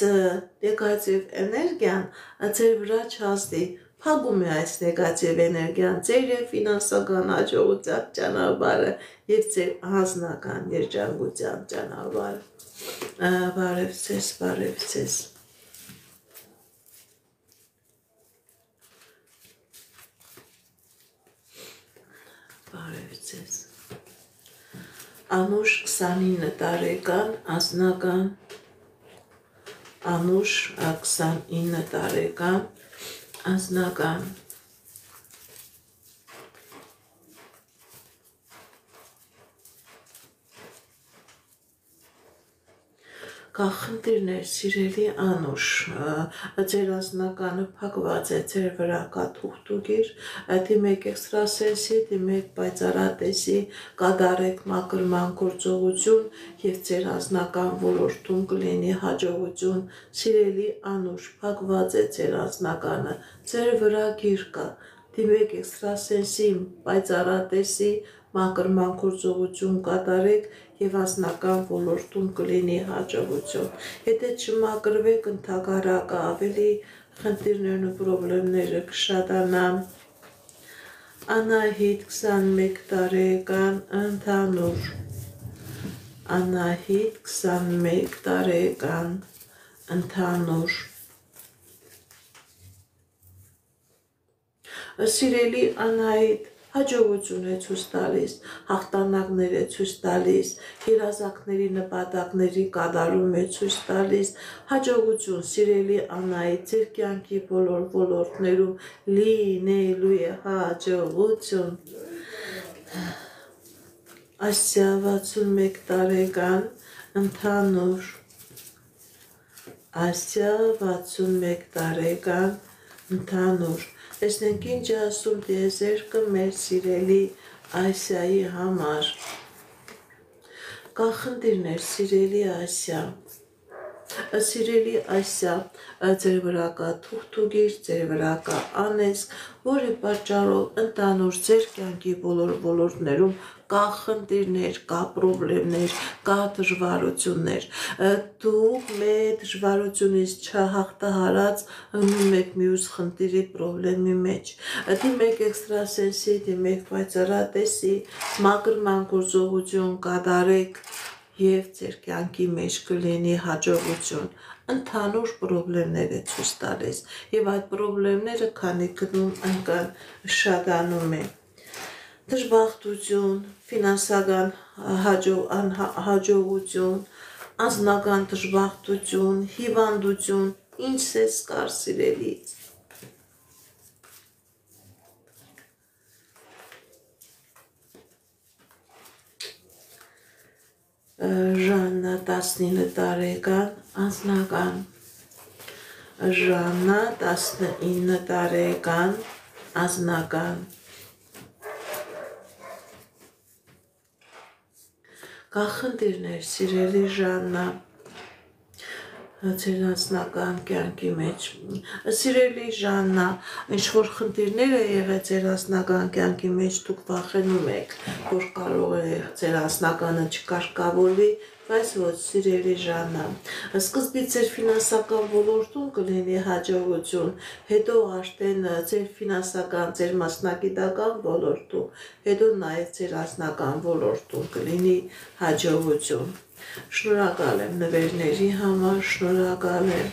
նեգատիվ էներգիան ձեր վրա չազդի, փակում է այս նեգատիվ էներգիան, ձեր եւ ֆինանսական հաջողության ճանապարհը եւ ձեր անձնական երջանկության ճանապարհը։ Բարև ձեզ։ Անուշ 29 տարեկան, անձնական, Անուշ 29 տարեկան, անձնական, Կա խնդիրներ, սիրելի Անուշ, ձեր անձնականը փակված է, ձեր վրա կա թուղթուգիր, դիմեք էքստրասենսի, դիմեք պայծառատեսի, կատարեք մաքրման գործողություն եւ ձեր անձնական ոլորտում կլինի հաջողություն, սիրելի Անուշ, փակված է ձեր անձնականը, ձեր վրա գիր կա, դիմեք էքստրասենսի, պայծառատեսի, մաքրման գործողություն կատարեք եւ անձնական ոլորտում կլինի հաջողություն։ Եթե չմաքրվեք, ընդհակառակը ավելի խնդիրներն ու խնդիրները կշատանան։ Անահիտ 21 տարեկան ընդհանուր։ Անահիտ 21 տարեկան ընդհանուր։ Սիրելի Անահիտ, հաջողություն է ցույց տալիս, հաղթանակներ է ցույց տալիս, երազանքների նպատակների կատարում է ցույց տալիս, հաջողություն, սիրելի Անահիտ, ձեր կյանքի բոլոր ոլորտներում լինելու է հաջողություն։ Ասիա 61 տարեկան ընդհանուր։ Ասիա 61 տարեկան ընդհանուր։ Տեսնենք ինչ ասում տիեզերքը մեր սիրելի Ասիայի համար։ Կա խնդիրներ, սիրելի Ասիա։ Սիրելի Ասիա, ձեր վրա կա թուղթուգիր, ձեր վրա կա անեծք, որի պատճառով ընդհանուր ձեր կյանքի բոլոր ոլորտներում կա խնդիրներ, կա խնդիրներ, կա դժվարություններ։ Դուք մեր դժվարությունից չհաղթահարած ընկնում եք մյուս խնդիրի խնդրի մեջ։ Դիմեք էքստրասենսի, դիմեք պայծառատեսի, մաքրման գործողություն կատարեք եւ ձեր կյանքի մեջ կլինի հաջողություն։ Ընդհանուր խնդիրներ է ցույց տալիս եւ այդ խնդիրները քանի գնում ընկան շատանում է։ Դժբախտություն, ֆինանսական հաջողություն, անձնական դժբախտություն, հիվանդություն, ինչ ես կար սիրելից։ Ժաննա 19 տարեկան անձնական։ Ժաննա 19 տարեկան անձնական։ Կա խնդիրներ, սիրելի Ժաննա, ձեր անձնական կյանքի մեջ։ Սիրելի Ժաննա, ինչ-որ խնդիրներ է եղել ձեր անձնական կյանքի մեջ, դուք վախենում եք, որ կարող է ձեր անձնականը չկարգավորվի, բայց ոչ, սիրելի Ժաննա, սկզբից ձեր ֆինանսական ոլորտում կլինի հաջողություն, հետո արդեն ձեր ֆինանսական, ձեր մասնագիտական ոլորտում, հետո նաև ձեր անձնական ոլորտում կլինի հաջողություն։ Շնորհակալ եմ նվերների համար, շնորհակալ եմ։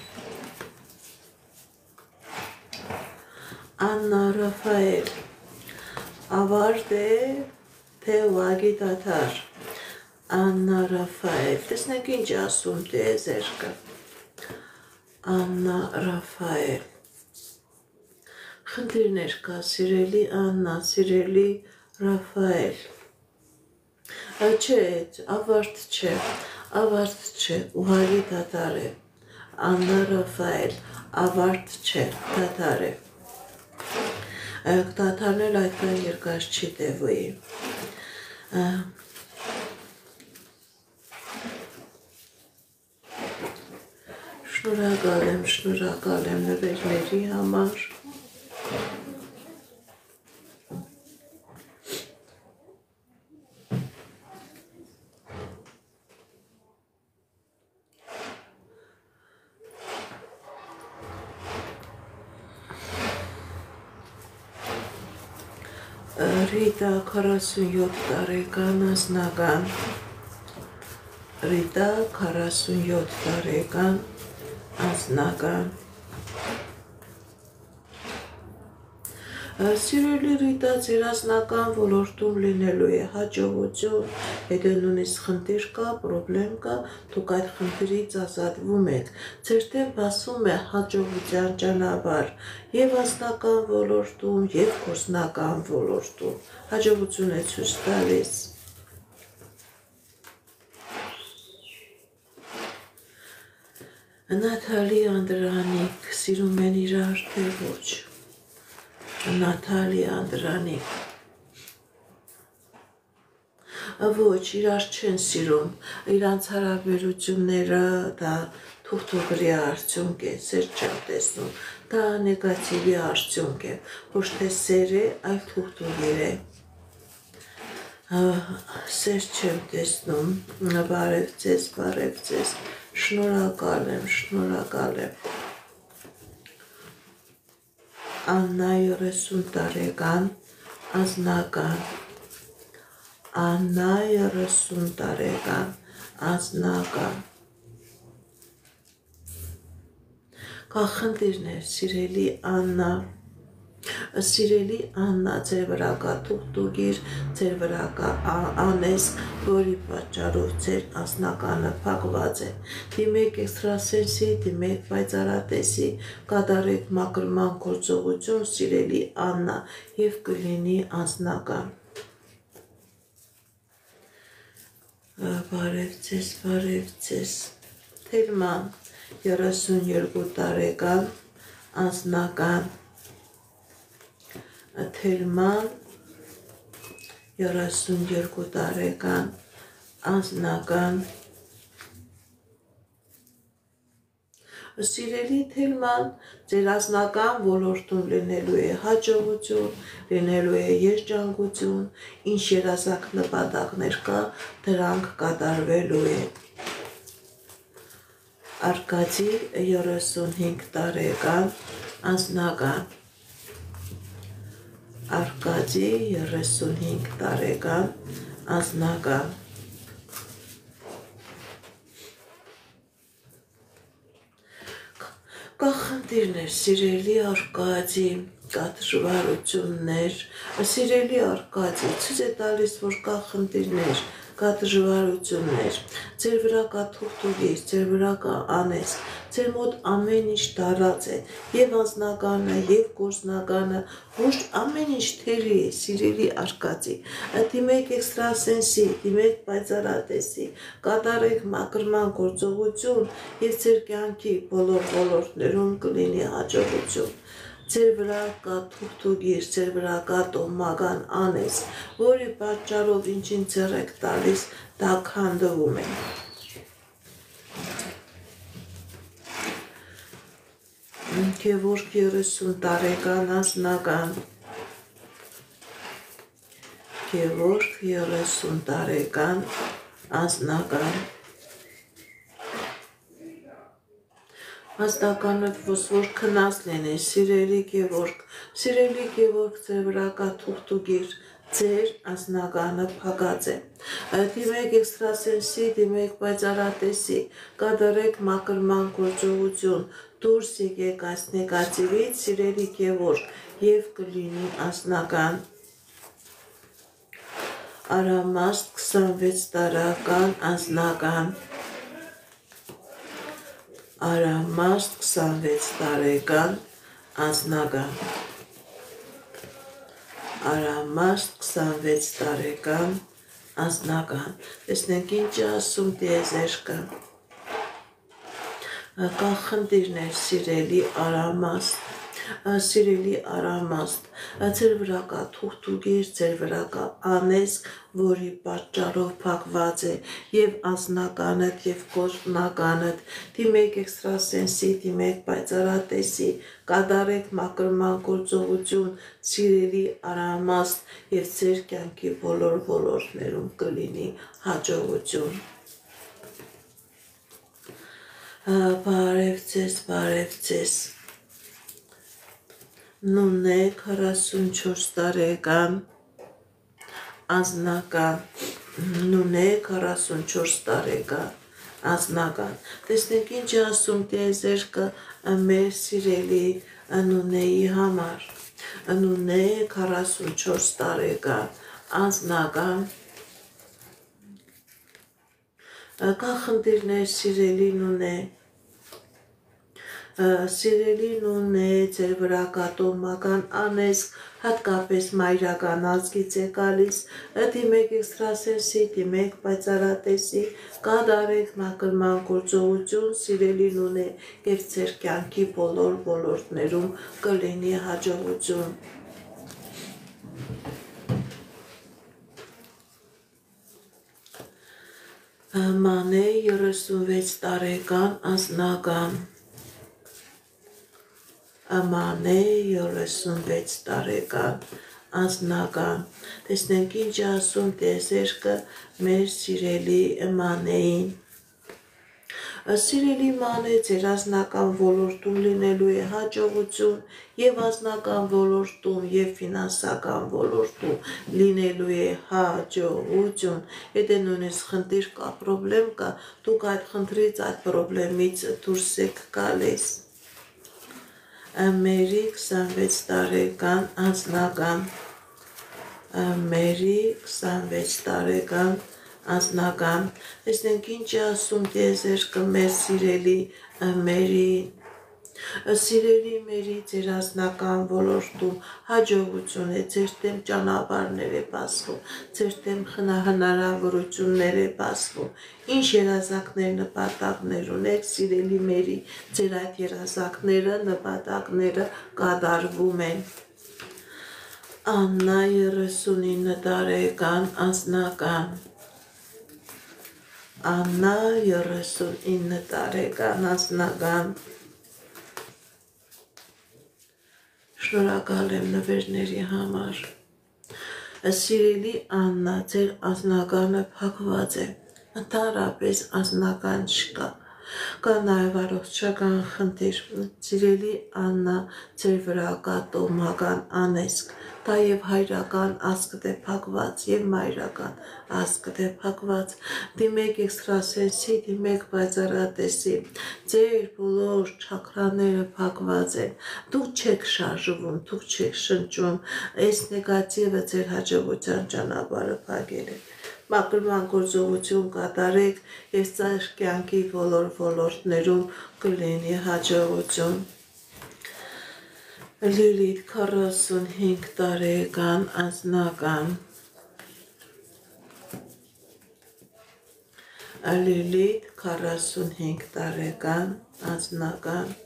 Աննա Ռաֆայել, ավարտ է, թե ուղղակի դադար։ Աննա Ռաֆայել, տեսնենք ինչ ասում տիեզերքը։ Աննա Ռաֆայել, խնդիրներ կա, սիրելի Աննա, սիրելի Ռաֆայել։ Չէ, ավարտ չէ, ուղղակի դադար է։ Աննա Ռաֆայել, ավարտ չէ, դադար է։ Դադարնել այդքան երկար չի տևի։ Շնորհակալ եմ նվերների համար։ Ռիտա 47 տարեկան անձնական։ Ռիտա 47 տարեկան անձնական։ Սիրելի Ռիտա, ձեր անձնական ոլորտում լինելու է հաջողություն, եթե նույնիսկ խնդիր կա, խնդրեմ կա, դուք այդ խնդրից ազատվում եք, ձեր դեմ բացվում է հաջողության ճանապարհ եւ անձնական ոլորտում եւ գործնական ոլորտում, հաջողություն է ցույց տալիս։ Նաթալի Անդրանիկ սիրում են իրար թե ոչ։ Նաթալի Անդրանիկ ոչ, իրար չեն սիրում, իրանց հարաբերությունները դա թուղթուղրի արդյունք է, սեր չեմ տեսնում, դա նեգատիվի արդյունք է, ոչ թե սեր է, այլ թուղթուղիր է, սեր չեմ տեսնում, բարև ձեզ, շնորհակալ եմ, Աննա 30 տարեկան, անձնական, Աննա 30 տարեկան, անձնական, կախնդիրներ, սիրելի Աննա, ձեր վրա կա թուղթուղիր, ձեր վրա կա անեսք, որի պատճառով ձեր անձնականը փակված է, դիմեք էքստրասենսի, դիմեք պայծառատեսի, կատարեք մաքրման գործողություն, սիրելի Աննա, և կլինի անձնական, բարև ձեզ, Թելման, 32 տարեկան, անձնական, Թելման, 32 տարեկան, անձնական, սիրելի Թելման, ձեր անձնական ոլորտում լինելու է հաջողություն, լինելու է երջանկություն, ինչ երազանք նպատակներ կա, դրանք կատարվելու է։ Արկադի 35 տարեկան, անձնական, Արկադի 35 տարեկան, անձնական, կախնդիրներ, սիրելի Արկադի, կա դժվարություններ, սիրելի Արկադի, ցույց է տալիս, որ կա խնդիրներ, կա դժվարություններ, ձեր վրա կա թուղթուղիր, ձեր վրա կա անեսք, ձեր մոտ ամեն ինչ դարած է, և անձնականը, և գործնականը, ոչ ամեն ինչ թերի է, սիրելի Արկադի, դիմեք էքստրասենսի, դիմեք պայծառատեսի, կատարեք մաքրման գործողություն և ձեր կյանքի բոլոր ոլորտներում կլինի հաջողություն, ձեր վրա կա թուղթուղիր, ձեր վրա կա տոհմական անեսք, որի պատճառով ինչին ձեռ եք տալիս, դա քանդվում է։ Գևորգ 30 տարեկան, անձնական, Գևորգ 30 տարեկան, անձնական, Ազդականդ որ քնած լինի, սիրելի Գևորգ, ձեր վրա կա թուղթուղիր, ձեր անձնականը փակած է, դիմեք էքստրասենսի, դիմեք պայծառատեսի, կատարեք մաքրման գործողություն, դուրս եկեք այս նեգատիվից, սիրելի Գևորգ, և կլինի անձնական, Արամաստ 26 տարեկան, անձնական, Արամաստ 26 տարեկան, անձնական, Արամաստ 26 տարեկան, անձնական, տեսնենք ինչ է ասում տիեզերքը, կա խնդիրներ, սիրելի Արամաստ, ձեր վրա կա թուղթուղիր, ձեր վրա կա անեսք, որի պատճառով փակված է և անձնականդ և գործնականդ, դիմեք էքստրասենսի, դիմեք պայծառատեսի, կատարեք մաքրման գործողություն, սիրելի Արամաստ, և ձեր կյանքի բոլոր ոլորտներում կլինի հաջողություն։ Բարև ձեզ, Նունե 44 տարեկան, անձնական, Նունե 44 տարեկան, անձնական, տեսնենք ինչ է ասում տիեզերքը մեր սիրելի Նունեի համար, Նունե 44 տարեկան, անձնական, կա խնդիրներ, սիրելի Նունե, Սիրելին ունեց ձեր վրա կատողական անեզք, հատկապես մայրական ազգից է գալիս, դիմեք էքստրասենսի, դիմեք պայծառատեսի, կատարեք մաքրման գործողություն, սիրելին ունե եւ ձեր կյանքի բոլոր ոլորտներում կլինի հաջողություն։ Մանե 36 տարեկան անձնական Մանե 36 տարեկան անձնական տեսնենք ինչ ասում տեզերքը մեր սիրելի Մանեին Սիրելի Մանե ձեր անձնական ոլորտում լինելու է հաջողություն եւ անձնական ոլորտում եւ ֆինանսական ոլորտում լինելու է հաջողություն եթե նույնիսկ խնդիր կա պրոբլեմ կա դուք այդ խնդրից այդ պրոբլեմից դուրս եք գալիս Մերի 26 տարեկան անձնական Մերի 26 տարեկան անձնական տեսնենք ինչ ասում տեզերքը մեր սիրելի Մերի Սիրելի Մերի ձեր անձնական ոլորտում հաջողություն է ձեր դեմ ճանապարհներ է բացվում ձեր դեմ հնարավորություններ է բացվում ինչ երազանքներ նպատակներ ունեք սիրելի Մերի ձեր այդ երազանքները նպատակները կատարվում են Աննա 39 տարեկան անձնական Աննա 39 տարեկան անձնական Շնորհակալ եմ նվերների համար Սիրելի Աննա ձեր անձնականը փակված է ընդհանրապես անձնական չկա կա նաև առողջական խնդիր Սիրելի Աննա ձեր վրա կա տոհմական անեզք դա եւ հայրական ազգդ է փակված եւ մայրական ազգդ է փակված դիմեք էքստրասենսի դիմեք պայծառատեսի ձեր բոլոր չակրաները փակված են դուք չեք շարժվում դուք չեք շնչում այս նեգատիվը ձեր հաջողության ճանապարհը փակել է մաքրման գործողություն կատարեք եւ ձեր կյանքի բոլոր ոլորտներում կլինի հաջողություն Լիլիթ 45 տարեկան անձնական Լիլիթ 45 տարեկան անձնական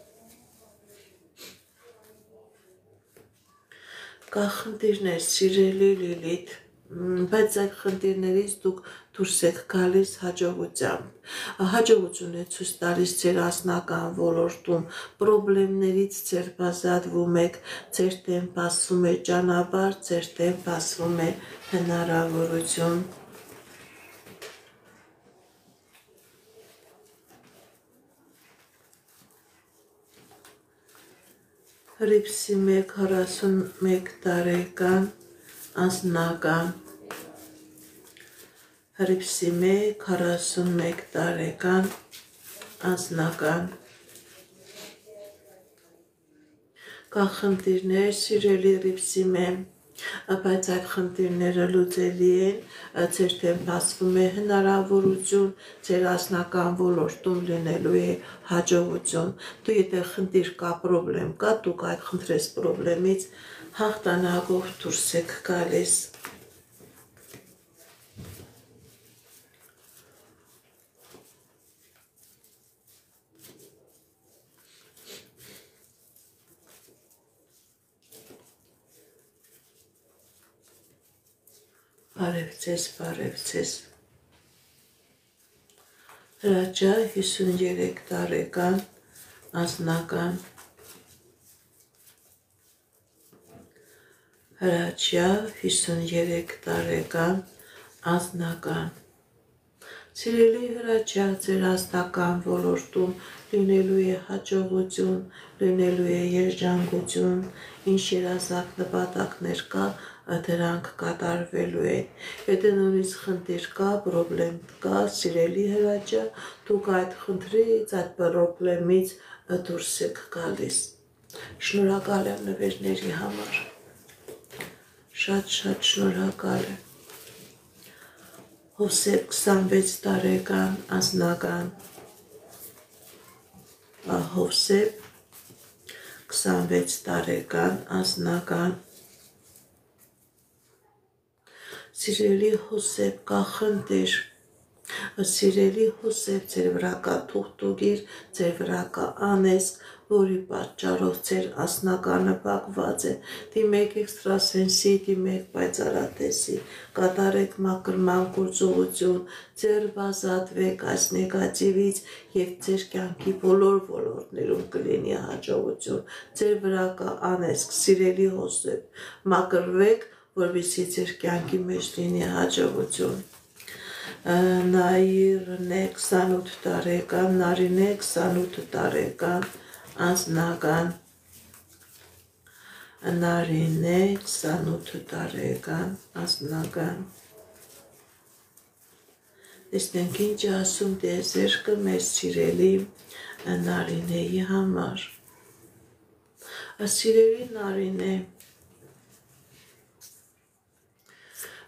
Կա խնդիրներ սիրելի Լիլիթ բայց այդ խնդիրներից դուք դուրս եք գալիս հաջողությամբ հաջողություն է ցույց տալիս ձեր անձնական ոլորտում պրոբլեմներից ձեր բազատվում եք ձեր դեմ բացվում է ճանապարհ ձեր դեմ բացվում է հնարավորություն Հրիփսիմե 41 տարեկան անձնական Հրիփսիմե 41 տարեկան անձնական Կա խնդիրներ սիրելի Հրիփսիմե բայց այդ խնդիրները լուծելի են ձեր դեմ բացվում է հնարավորություն ձեր անձնական ոլորտում լինելու է հաջողություն դու եթե խնդիր կա պրոբլեմ կա դուք այդ խնդրես պրոբլեմից հաղթանակով դուրս եք գալիս Բարևձեզ Հրաչյա 53 տարեկան անձնական Հրաչյա 53 տարեկան անձնական Սիրելի Հրաչյա ձեր անձնական ոլորտում լինելու է հաջողություն լինելու է երջանկություն ինչ երազանք նպատակներ կա դրանք կատարվելու են եթե նույնիսկ խնդիր կա պրոբլեմ կա սիրելի Հրաչյա դուք այդ խնդրից այդ պրոբլեմից դուրս եք գալիս շնորհակալ եմ նվերների համար շատ շնորհակալ եմ Հովսեփ 26 տարեկան անձնական Հովսեփ 26 տարեկան անձնական սիրելի Հոսեփ կախնդիր Սիրելի Հոսեփ ձեր վրա կա թուղթուգիր ձեր վրա կա անեսք որի պատճառով ձեր անձնականը փակված է դիմեք էքստրասենսի դիմեք պայծառատեսի կատարեք մաքրման գործողություն ձերբազատվեք այս նեգատիվից եւ ձեր կյանքի բոլոր ոլորտներում կլինի հաջողություն ձեր վրա կա անեսք սիրելի Հոսեփ մաքրվեք որովհետեւ ձեր կյանքի մեջ լինի հաջողություն Նաիրնե 28 տարեկան, Նարինե 28 տարեկան, անձնական Նարինե 28 տարեկան, անձնական Տեսնենք ինչ ասում դեզերքը մեր սիրելի Նարինեի համար Սիրելի Նարինե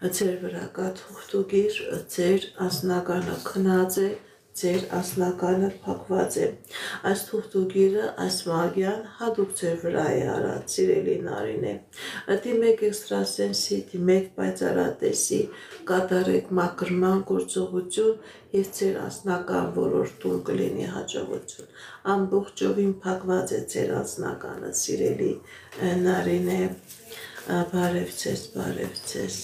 Ձեր վրա կա թուղթուգիր, ձեր անձնականը քնած է, ձեր անձնականը փակված է։ Այս թուղթուգիրը, այս մագիան հատուկ ձեր վրա է արած, սիրելի Նարինե։ Դիմեք էքստրասենսի, դիմեք պայծառատեսի, կատարեք մաքրման գործողություն եւ ձեր անձնական ոլորտում կլինի հաջողություն։ Ամբողջովին փակված է ձեր անձնականը, սիրելի Նարինե։ Բարև ձեզ։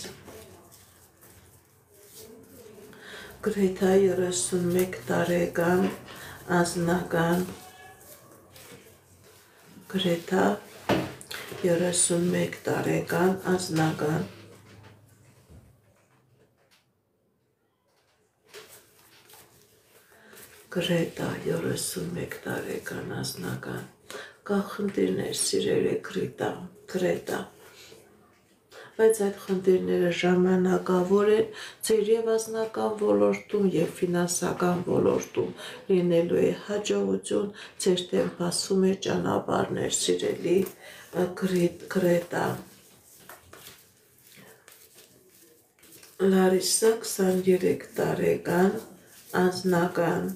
Գրեթա 31 տարեկան անձնական Գրեթա 31 տարեկան անձնական Գրեթա 31 տարեկան անձնական կա խնդիրներ սիրելի Գրեթա բայց այդ խնդիրները ժամանակավոր են ձեր եւ անձնական ոլորտում եւ ֆինանսական ոլորտում լինելու է հաջողություն ձեր դեմ բացում է ճանապարհներ սիրելի Գրետա Լարիսա 23 տարեկան անձնական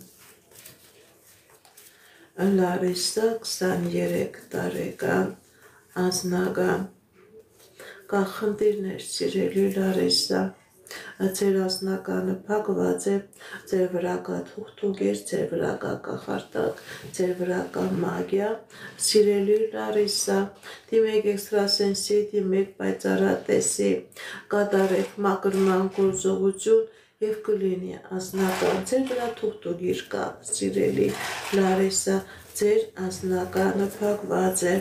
Լարիսա 23 տարեկան անձնական Կա խնդիրներ սիրելի Լարիսա ձեր անձնականը փակված է ձեր վրա կա թուղթուգիր ձեր վրա կա կախարդակ ձեր վրա կա մագիա սիրելի Լարիսա դիմեք էքստրասենսի դիմեք պայծառատեսի կատարեք մաքրման գործողություն եւ կլինի անձնական ձեր վրա թուղթուգիր կա սիրելի Լարիսա ձեր անձնականը փակված է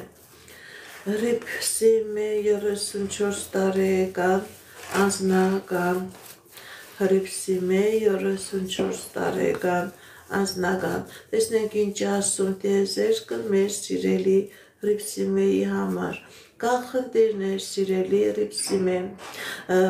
Հրիփսիմե 34 տարեկան անձնական Հրիփսիմե 34 տարեկան անձնական տեսնենք ինչ ասում դեզերքը մեր սիրելի Հրիփսիմեի համար կա խնդիրներ սիրելի Հրիփսիմե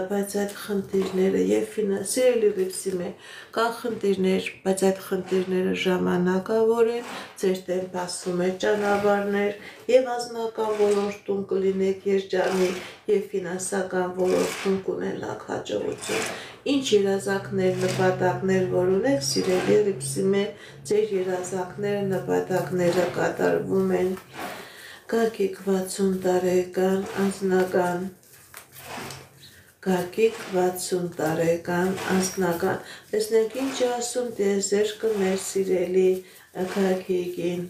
բայց այդ խնդիրները եւ սիրելի Հրիփսիմե կա խնդիրներ բայց այդ խնդիրները ժամանակավոր են ձեր դեմ բացում է ճանապարհներ եւ անձնական ոլորտում կլինեք երջանիկ եւ ֆինանսական ոլորտում կունենաք հաջողություն ինչ երազանքներ նպատակներ որ ունեք սիրելի Հրիփսիմե ձեր երազանքները նպատակները կատարվում են Գագիկ 60 տարեկան անձնական Գագիկ 60 տարեկան անձնական տեսնենք ինչ ասում դեզերքը մեր սիրելի Գագիկին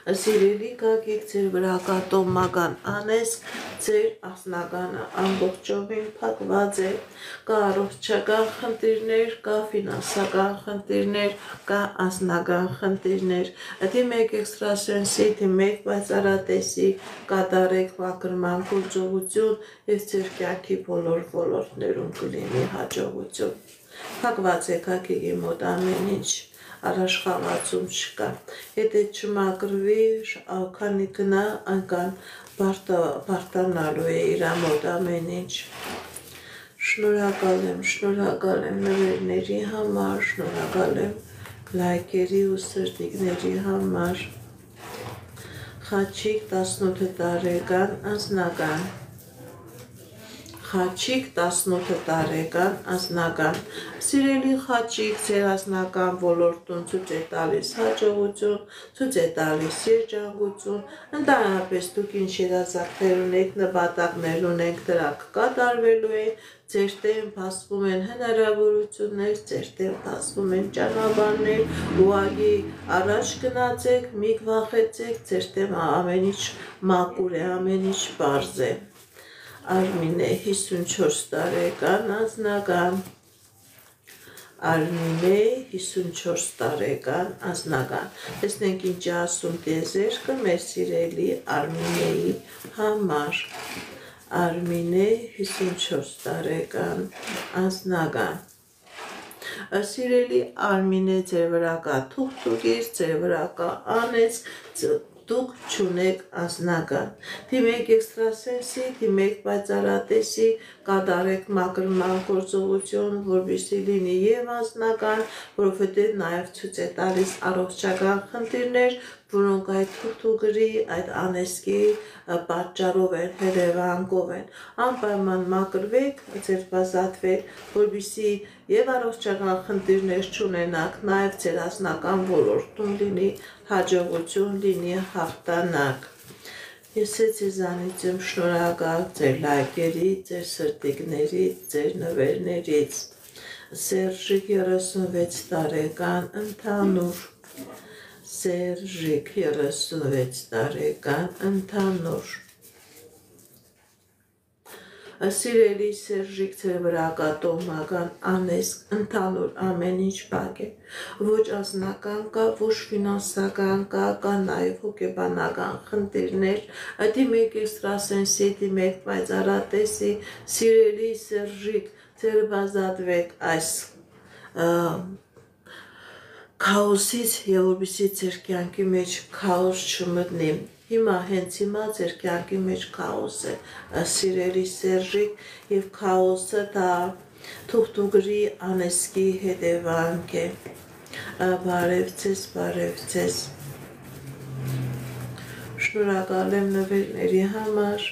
Սիրելի Գագիկ ձեր վրա կա տոմական անեսք ձեր անձնականը ամբողջովին փակված է կա առողջական խնդիրներ կա ֆինանսական խնդիրներ կա անձնական խնդիրներ դիմեք էքստրասենսի դիմեք պայծառատեսի կատարեք մաքրման գործողություն եւ ձեր կյանքի բոլոր ոլորտներում կլինի հաջողություն փակված է Գագիկի մոտ ամեն ինչ Առաջխաղացում չկա, եթե չմակրվի, քանի գնա անկան բարտանալու է իր մոտ ամեն ինչ։ Շնորհակալ եմ նվերների համար, շնորհակալ եմ լայքերի ու սրտիկների համար։ Խաչիկ 18 տարեկան անձնական Խաչիկ 18 տարեկան անձնական Սիրելի խաչիկ ձեր անձնական ոլորտում ցույց է տալիս հաջողություն, ցույց է տալիս երջանկություն ընդհանրապես դուք ինչ երազանքներ ունեք, նպատակներ ունեք, դրանք կատարվելու են ձեր դեմ բացվում են հնարավորություններ, ձեր դեմ բացվում են ճանապարհներ, ուղղակի առաջ գնացեք, մի վախեցեք, ձեր դեմ ամեն ինչ մաքուր է, ամեն ինչ պարզ է Արմինե 54 տարեկան անձնական Արմինե 54 տարեկան անձնական Տեսնենք ինչ ասում տիեզերքը մեր սիրելի Արմինեի համար Արմինե 54 տարեկան անձնական Սիրելի Արմինե ձեր վրա կա թուղթուկիր, ձեր վրա կա անեց Դուք չունեք անձնական, դիմեք էքստրասենսի, դիմեք պայծառատեսի, կատարեք մաքրման գործողություն, որպեսզի լինի եւ անձնական, որովհետեւ նաեւ ցույց է տալիս առողջական խնդիրներ, որոնք այդ թուղթուկրի, այդ անեսկի պատճառով են, հետևանքով են, անպայման մաքրվեք, ձերբազատվեք, որպեսզի եւ առողջական խնդիրներ չունենաք, նաեւ ձեր անձնական ոլորտում լինի հաջողություն, լինի հաղթանակ։ Ես ձեզանից եմ շնորհակալ ձեր լայքերից, ձեր սրտիկներից, ձեր նվերներից։ Սերժիկ 36 տարեկան ընդհանուր Սերժիկ 36 տարեկան ընդհանուր Սիրելի Սերժիկ ձեր վրա կա տոհմական անեսք ընդհանուր ամեն ինչ բակ է ոչ անձնական կա ոչ ֆինանսական կա նաև հոգեբանական խնդիրներ դիմեք էքստրասենսի դիմեք պայծառատեսի սիրելի Սերժիկ ձեր բազատվեք այս քաոսից եւ որպեսզի ձեր կյանքի մեջ քաոս չմտնի Հիմա հենց հիմա ձեր կյանքի մեջ քաոս է սիրելի Սերժիկ եւ քաոսը դա թուղթուկրի անեսկի հետևանք է բարև ձեզ շնորհակալ եմ նվերների համար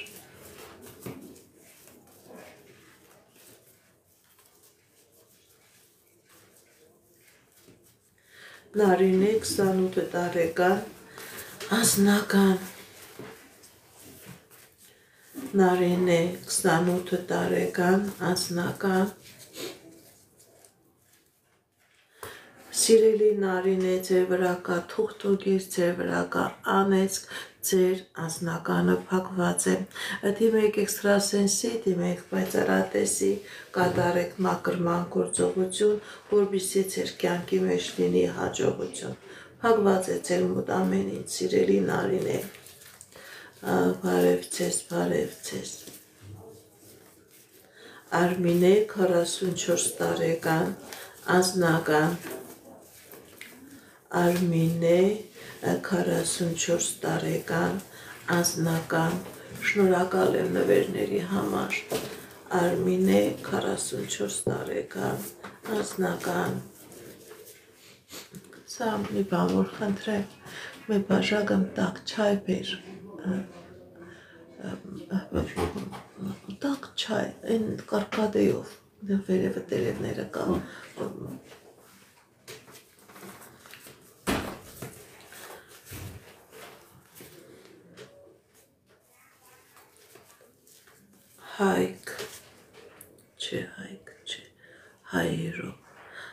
Նարինե 28 տարեկան անձնական Նարինե 28 տարեկան անձնական Սիրելի Նարինե ձեր վրա կա թուղթուկիր ձեր վրա կա անեցք ձեր անձնականը փակված է դիմեք էքստրասենսի դիմեք պայծառատեսի կատարեք մաքրման գործողություն որպեսզի ձեր կյանքի մեջ լինի հաջողություն Փակված է ձեր մոտ ամեն ինչ սիրելի Նարինե բարև ձեզ Արմինե 44 տարեկան անձնական Արմինե 44 տարեկան անձնական շնորհակալ եմ նվերների համար Արմինե 44 տարեկան անձնական Սա մի բան որ խնդրեմ մի բաժակը տաք չայ բեր տաք չայ այն կարկադեով վերևը տերևները կա Հայք չէ հայերով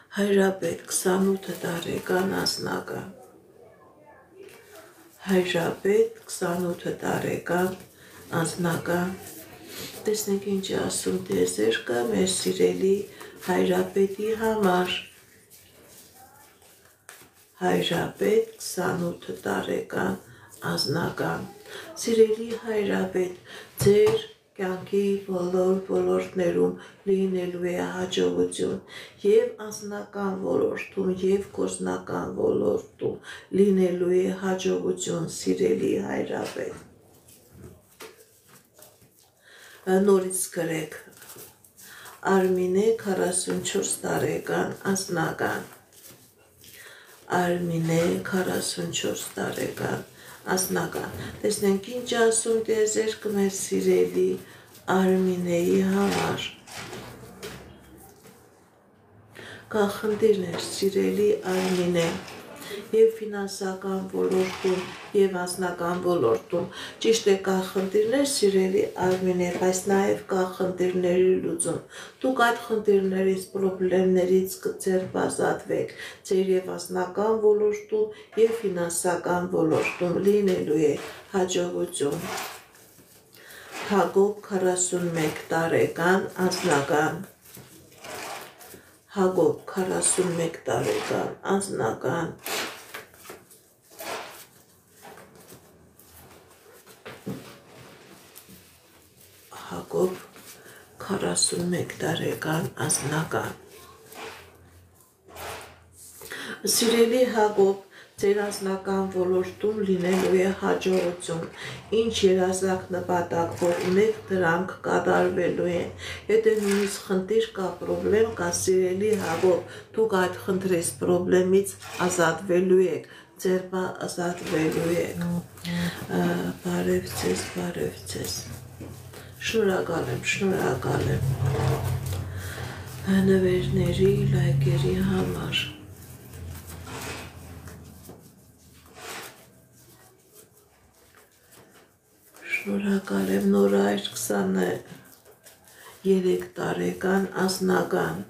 Հայրապետ 28 տարեկան անձնական Հայրապետ 28 տարեկան անձնական Տեսնենք ինչ ասում տիեզերքը մեր սիրելի Հայրապետի համար Հայրապետ 28 տարեկան անձնական Սիրելի Հայրապետ ձեր կյանքի բոլոր ոլորտներում լինելու է հաջողություն եւ անձնական ոլորտում եւ գործնական ոլորտում լինելու է հաջողություն սիրելի Հայրապետ Նորից գրեք Արմինե 44 տարեկան անձնական Արմինե 44 տարեկան Ասնական, տեսնենք ինչ ասում տիեզերքը մեր սիրելի Արմինեի համար կա խնդիրներ, սիրելի Արմինե, եւ ֆինանսական ոլորտում եւ անձնական ոլորտում ճիշտ է կա խնդիրներ սիրելի Արմինե, բայց նաեւ կա խնդիրների լուծում։ Դուք այդ խնդիրներից, խնդիրներից ձեռք ազատվեք ձեր եւ անձնական ոլորտում եւ ֆինանսական ոլորտում լինելու է հաջողություն։ Հակոբ 41 տարեկան անձնական Հակոբ 41 տարեկան անձնական Հակոբ 41 տարեկան անձնական Սիրելի Հակոբ, ձեր անձնական ոլորտում լինելու է հաջողություն, ինչ երազանք նպատակ, որ ունեք, դրանք կատարվելու են։ Եթե նույնիսկ խնդիր կա, պրոբլեմ կա, սիրելի Հակոբ, դուք այդ խնդրից, պրոբլեմից ազատվելու եք, ձեր ազատվելու եք։ Բարև ձեզ, բարև ձեզ։ Շնորհակալ եմ նվերների, լայքերի համար։ Շնորհակալ եմ Նորայր 23 տարեկան անձնական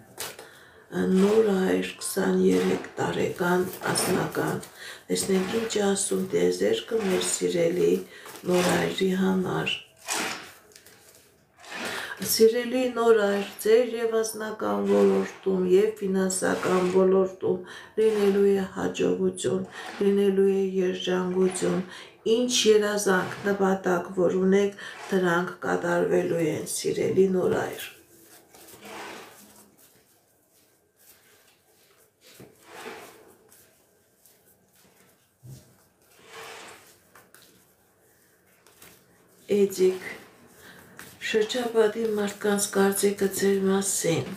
Նորայր 23 տարեկան անձնական տեսնենք ինչ ասում տիեզերքը մեր սիրելի Նորայրի համար Սիրելի Նորայր, ձեր եւ անձնական ոլորտում եւ ֆինանսական ոլորտում լինելու է հաջողություն, լինելու է երջանկություն, ինչ երազանք, նպատակ, որ ունեք, դրանք կատարվելու են, սիրելի Նորայր։ Էդիկ Շրջապատի մարդկանց կարծիքը ձեր մասին,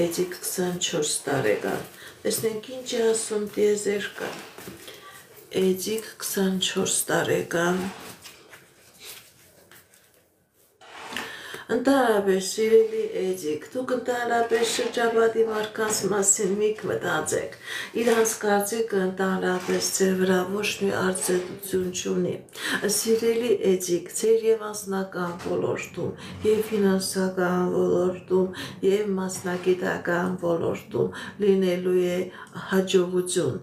Էդիկ 24 տարեկան, տեսնենք ինչ է ասում տիեզերքը, Էդիկ 24 տարեկան, Ընդհանրապես, սիրելի Էդիկ, դուք ընդհանրապես շրջապատի մարդկանց մասին մի մտածեք, իրանց կարծիքը ընդհանրապես ձեր վրա ոչ մի ազդեցություն չունի։ Սիրելի Էդիկ, ձեր եւ անձնական ոլորտում, եւ ֆինանսական ոլորտում, եւ մասնագիտական ոլորտում լինելու է հաջողություն,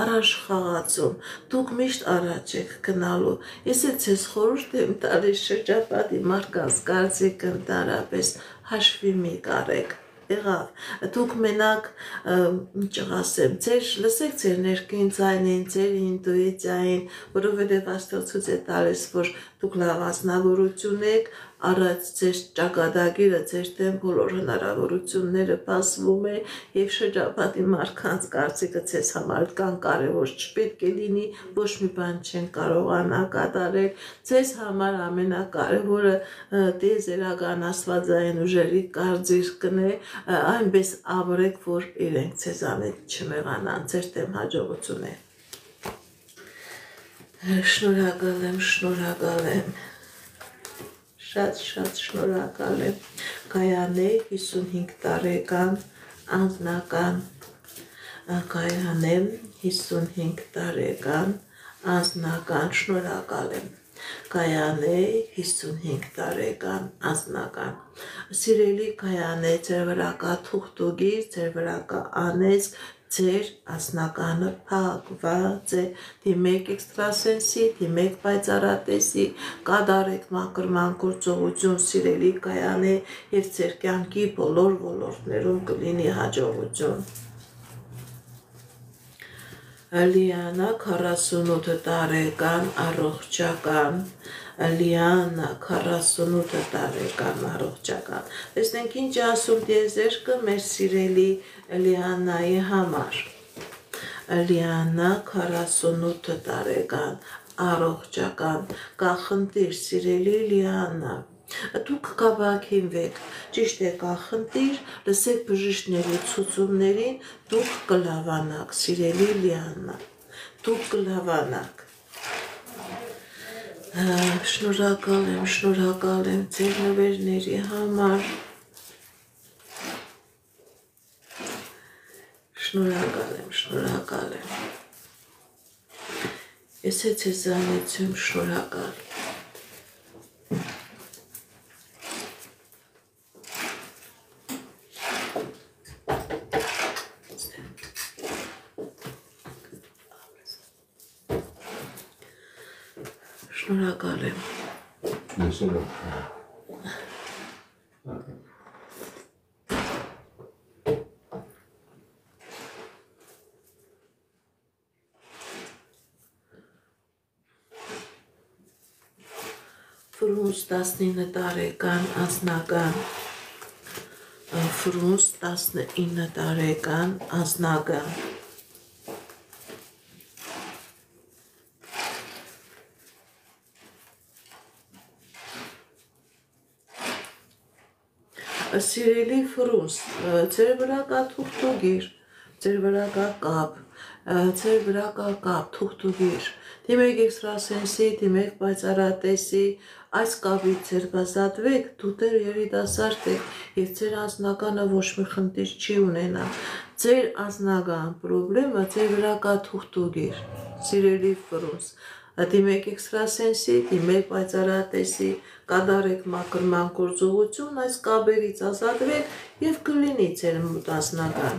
առաջխաղացում, դուք միշտ առաջ եք գնալու։ Ես ձեզ խորհուրդ եմ տալիս շրջապատի մարդկանց կարծիքը ընդհանրապես հաշվի մի կարեք, եղավ, դուք մենակ, ինչ ասեմ, լսեք ձեր ներքին ձայնին, ձեր ինտուիցիային, որովհետև Աստված ցույց է տալիս, որ դուք լավ անձնավորություն եք, առած ձեր ճակատագիրը, ձեր դեմ բոլոր հնարավորությունները բացվում է եւ շրջապատի մարդկանց կարծիքը ձեզ համար կան կարևոր չպետք է լինի, ոչ մի բան չեն կարողանա կատարել, ձեզ համար ամենակարևորը տիեզերական աստվածային ուժերի կարծիքն է, այնպես ապրեք, որ իրենք ձեզանից չմեղանան, ձեր դեմ հաջողություն է։ Շնորհակալ եմ, շատ շնորհակալ եմ, Գայանե 55 տարեկան, անձնական, Գայանե 55 տարեկան, անձնական, շնորհակալ եմ, Գայանե 55 տարեկան, անձնական, սիրելի Գայանե, ձեր վրա կա թուղթուգիր, ձեր վրա կա անեծք, ձեր անձնականը փակված է, դիմեք էքստրասենսի, դիմեք պայծառատեսի, կատարեք մաքրման գործողություն, սիրելի Գայանե, եւ ձեր կյանքի բոլոր ոլորտներում կլինի հաջողություն։ Լիանա 48 տարեկան առողջական, Լիանա 48 տարեկան առողջական, տեսնենք ինչ ասում տիեզերքը մեր սիրելի Լիանայի համար, Լիանա 48 տարեկան առողջական, կա խնդիր սիրելի Լիանա, դուք կապակինվեք, ճիշտ է կա խնդիր, լսեք բժիշկների ցուցումներին, դուք կլավանաք, սիրելի Լիանա, դուք կլավանաք, Շնորհակալ եմ ձեր նվերների համար։ Շնորհակալ եմ։ Ես ձեզանից եմ շնորհակալ։ Շնորհակալ եմ։ Ֆրունս 19 տարեկան անձնական, Ֆրունս 19 տարեկան անձնական, Սիրելի Ֆրունս, ձեր վրա կա թուղթուգիր, ձեր վրա կա կապ, ձեր վրա կա կապ, թուղթուգիր, դիմեք էքստրասենսի, դիմեք պայծառատեսի, այս կապից ձեր բազատվեք, դուք երիտասարդ եք և ձեր անձնականը ոչ մի խնդիր չի ունենա, ձեր անձնական պրոբլեմը ձեր վրա կա թուղթուգիր, սիրելի Ֆրունս, դիմեք էքստրասենսի, դիմեք պայծառատեսի, կատարեք մաքրման գործողություն, այս կապերից ազատվեք և կլինի ձեր անձնական։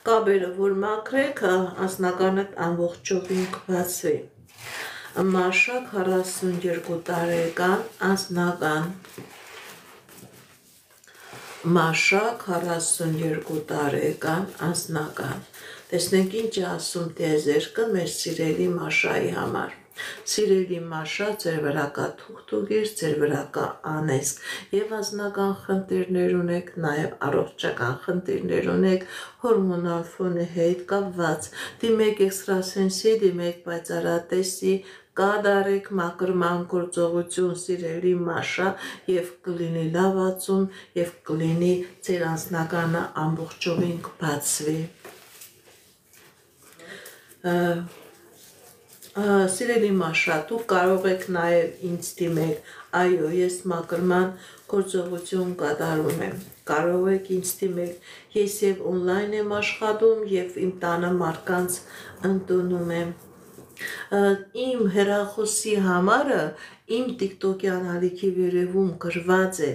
Կապերը, որ մաքրեք, անձնականը ամբողջովին կբացվի։ Մաշա 42 տարեկան անձնական, Մաշա 42 տարեկան անձնական, տեսնենք ինչ է ասում տիեզերքը մեր սիրելի Մաշայի համար։ Սիրելի Մաշա, ձեր վրա կա թուղթուգիր, ձեր վրա կա անեծք և անձնական խնդիրներ ունեք, նաև առողջական խնդիրներ ունեք, հորմոնալ ֆոնի հետ կապված, դիմեք էքստրասենսի, դիմեք պայծառատեսի, կատարեք մաքրման գործողություն, սիրելի Մաշա, և կլինի լավացում, և կլինի ձեր անձնականը ամբողջովին կբացվի։ Սիրելի Մաշա, դուք կարող եք նաև ինձ դիմել, այո, ես մաքրման գործողություն կատարում եմ, կարող եք ինձ դիմել, ես և օնլայն եմ աշխատում և իմ տանը մարդկանց ընդունում եմ։ Իմ հեռախոսի համարը իմ տիկտոկյան ալիքի վերևում գրված է,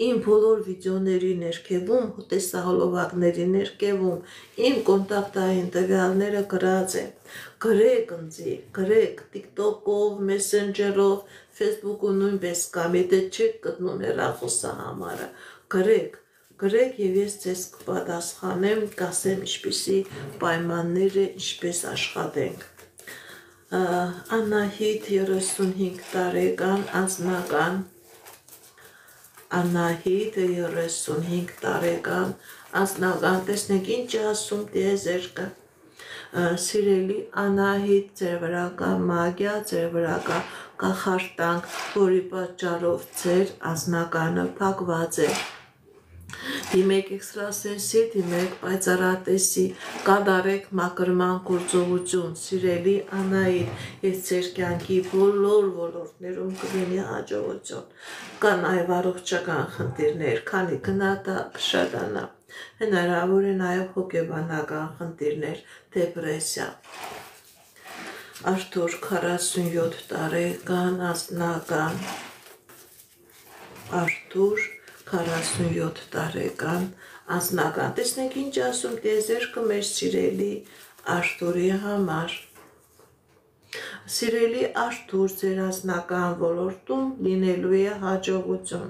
իմ բոլոր վիդեոների ներքևում, տեսահոլովակների ներքևում, իմ կոնտակտային տվյալները գրած են, գրեք ինձի, գրեք տիկտոկով, մեսենջերով, ֆեյսբուքում նույնպես կամ եթե չեք գտնում հեռախոսի համարը, գրեք և ես ձեզ կպատասխանեմ, կասեմ ինչպիսի պայմաններ է, ինչպես աշխատենք։ Անահիտ 35 տարեկան անձնական, Անահիտ 35 տարեկան անձնական, տեսնենք ինչ է ասում տիեզերքը։ Սիրելի Անահիտ, ձեր վրա կա մագիա, ձեր վրա կա կախարդանք, որի պատճառով ձեր անձնականը փակված է։ Դիմեք էքստրասենսի, դիմեք պայծառատեսի, կատարեք մաքրման գործողություն, սիրելի Անահիտ, և ձեր կյանքի բոլոր ոլորտներում կլինի հաջողություն, կա նաև առողջական խնդիրներ, քանի գնատա կշատանա, հնարավոր է նաև հոգեբանական խնդիրներ, դեպրեսիա։ Արթուր 47 տարեկան անձնական, Արթուր 47 տարեկան անձնական, տեսնենք ինչ ասում տիեզերքը մեր սիրելի Արթուրի համար։ Սիրելի Արթուր, ձեր անձնական ոլորտում լինելու է հաջողություն,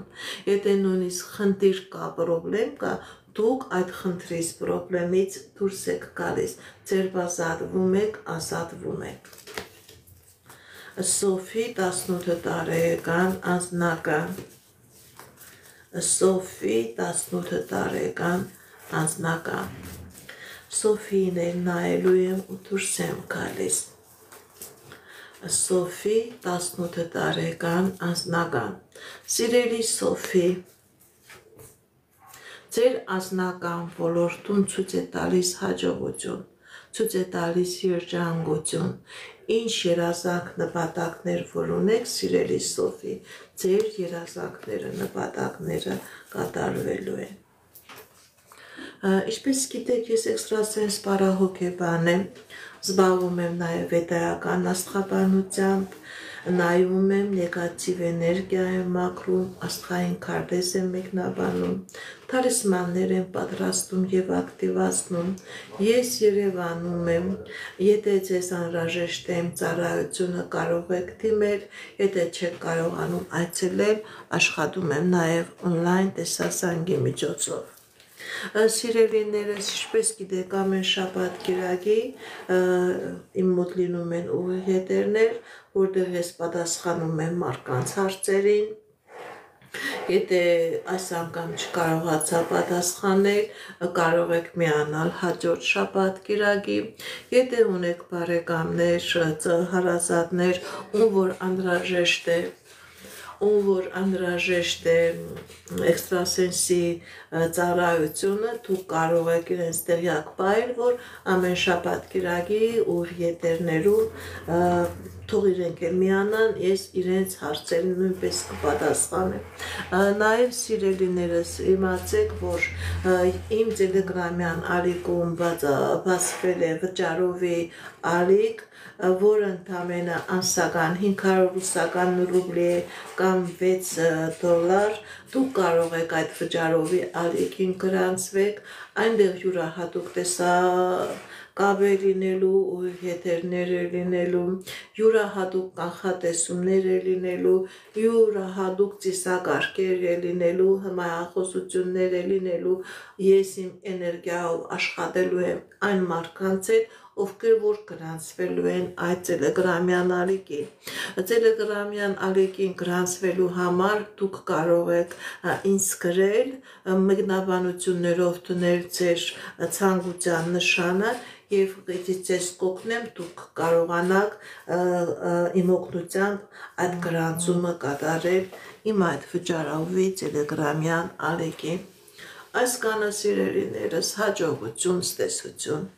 եթե նույնիսկ խնդիր կա, պրոբլեմ կա, դուք այդ խնդրից, պրոբլեմից դուրս եք գալիս, ձեր բազատվում եք, ազատվում եք։ Սոֆի 18 տարեկան անձնական, Սոֆի 18 տարեկան անձնական, Սոֆիներ նայելու եմ ու դուրս եմ գալիս։ Սոֆի 18 տարեկան անձնական, սիրելի Սոֆի, ձեր անձնական ոլորտում ցույց է տալիս հաջողություն, ցույց է տալիս երջանկություն։ Ինչ երազանք նպատակներ որ ունեք, սիրելի Սոֆի, ձեր երազանքները, նպատակները կատարվելու են։ Ինչպես գիտեք, ես էքստրասենս պարահոգեբան եմ, զբաղվում եմ նաև վեդայական աստղաբանությամբ, նայում եմ նեգատիվ էներգիա եմ մաքրում, աստղային քարտեզ եմ մեկնաբանում, թալիսմաններ եմ պատրաստում եւ ակտիվացնում, ես Երևանում եմ, եթե ձեզ անհրաժեշտ է իմ ծառայությունը կարող եք դիմել, եթե չեք կարողանում այցելել, աշխատում եմ նաև on-line տեսասանգի միջոցով։ Սիրելիներս, ինչպես գիտեք, ամեն շաբաթ կիրակի իմ մոտ լինում են ուղիղետերներ, որտեղ ես պատասխանում եմ մարդկանց հարցերին։ Եթե այս անգամ չկարողացա պատասխանել, կարող եք միանալ հաջորդ շաբաթ կիրակի։ Եթե ունեք բարեկամներ, հարազատներ, ում որ անհրաժեշտ է էքստրասենսի ծառայությունը, դուք կարող եք իրենց տեղյակ պահել, որ ամեն շաբաթ կիրակի ուղիղետերներում թող իրենք էլ միանան, ես իրենց հարցերին նույնպես կպատասխանեմ։ Նաև սիրելիներս, իմացեք, որ իմ տելեգրամյան ալիքում բացվել է վճարովի ալիք, որը ընդամենը ամսական 500 ռուսական ռուբլի է կամ $6, դուք կարող եք այդ վճարովի ալիքին գրանցվեք, այնտեղ յուրահատուկ տեսակաբեր լինելու, ուղիղետերներ լինելու, յուրահատուկ կանխատեսումներ լինելու, յուրահատուկ ծիսակարգեր լինելու, հմայախոսություններ լինելու, ես իմ էներգիայով աշխատելու եմ այն մարդկանց հետ, ովքեր որ գրանցվելու են այդ տելեգրամյան ալիքին։ Տելեգրամյան ալիքին գրանցվելու համար դուք կարող եք ինձ գրել, մեկնաբանություններով դնել ձեր ցանկության նշանը եւ ձեզ կօգնեմ դուք կարողանաք իմ օգնությամբ այդ գրանցումը կատարել իմ այդ վճարովի տելեգրամյան ալիքին։ Այս կանը սիրելիներս, հաջողություն, ցտեսություն։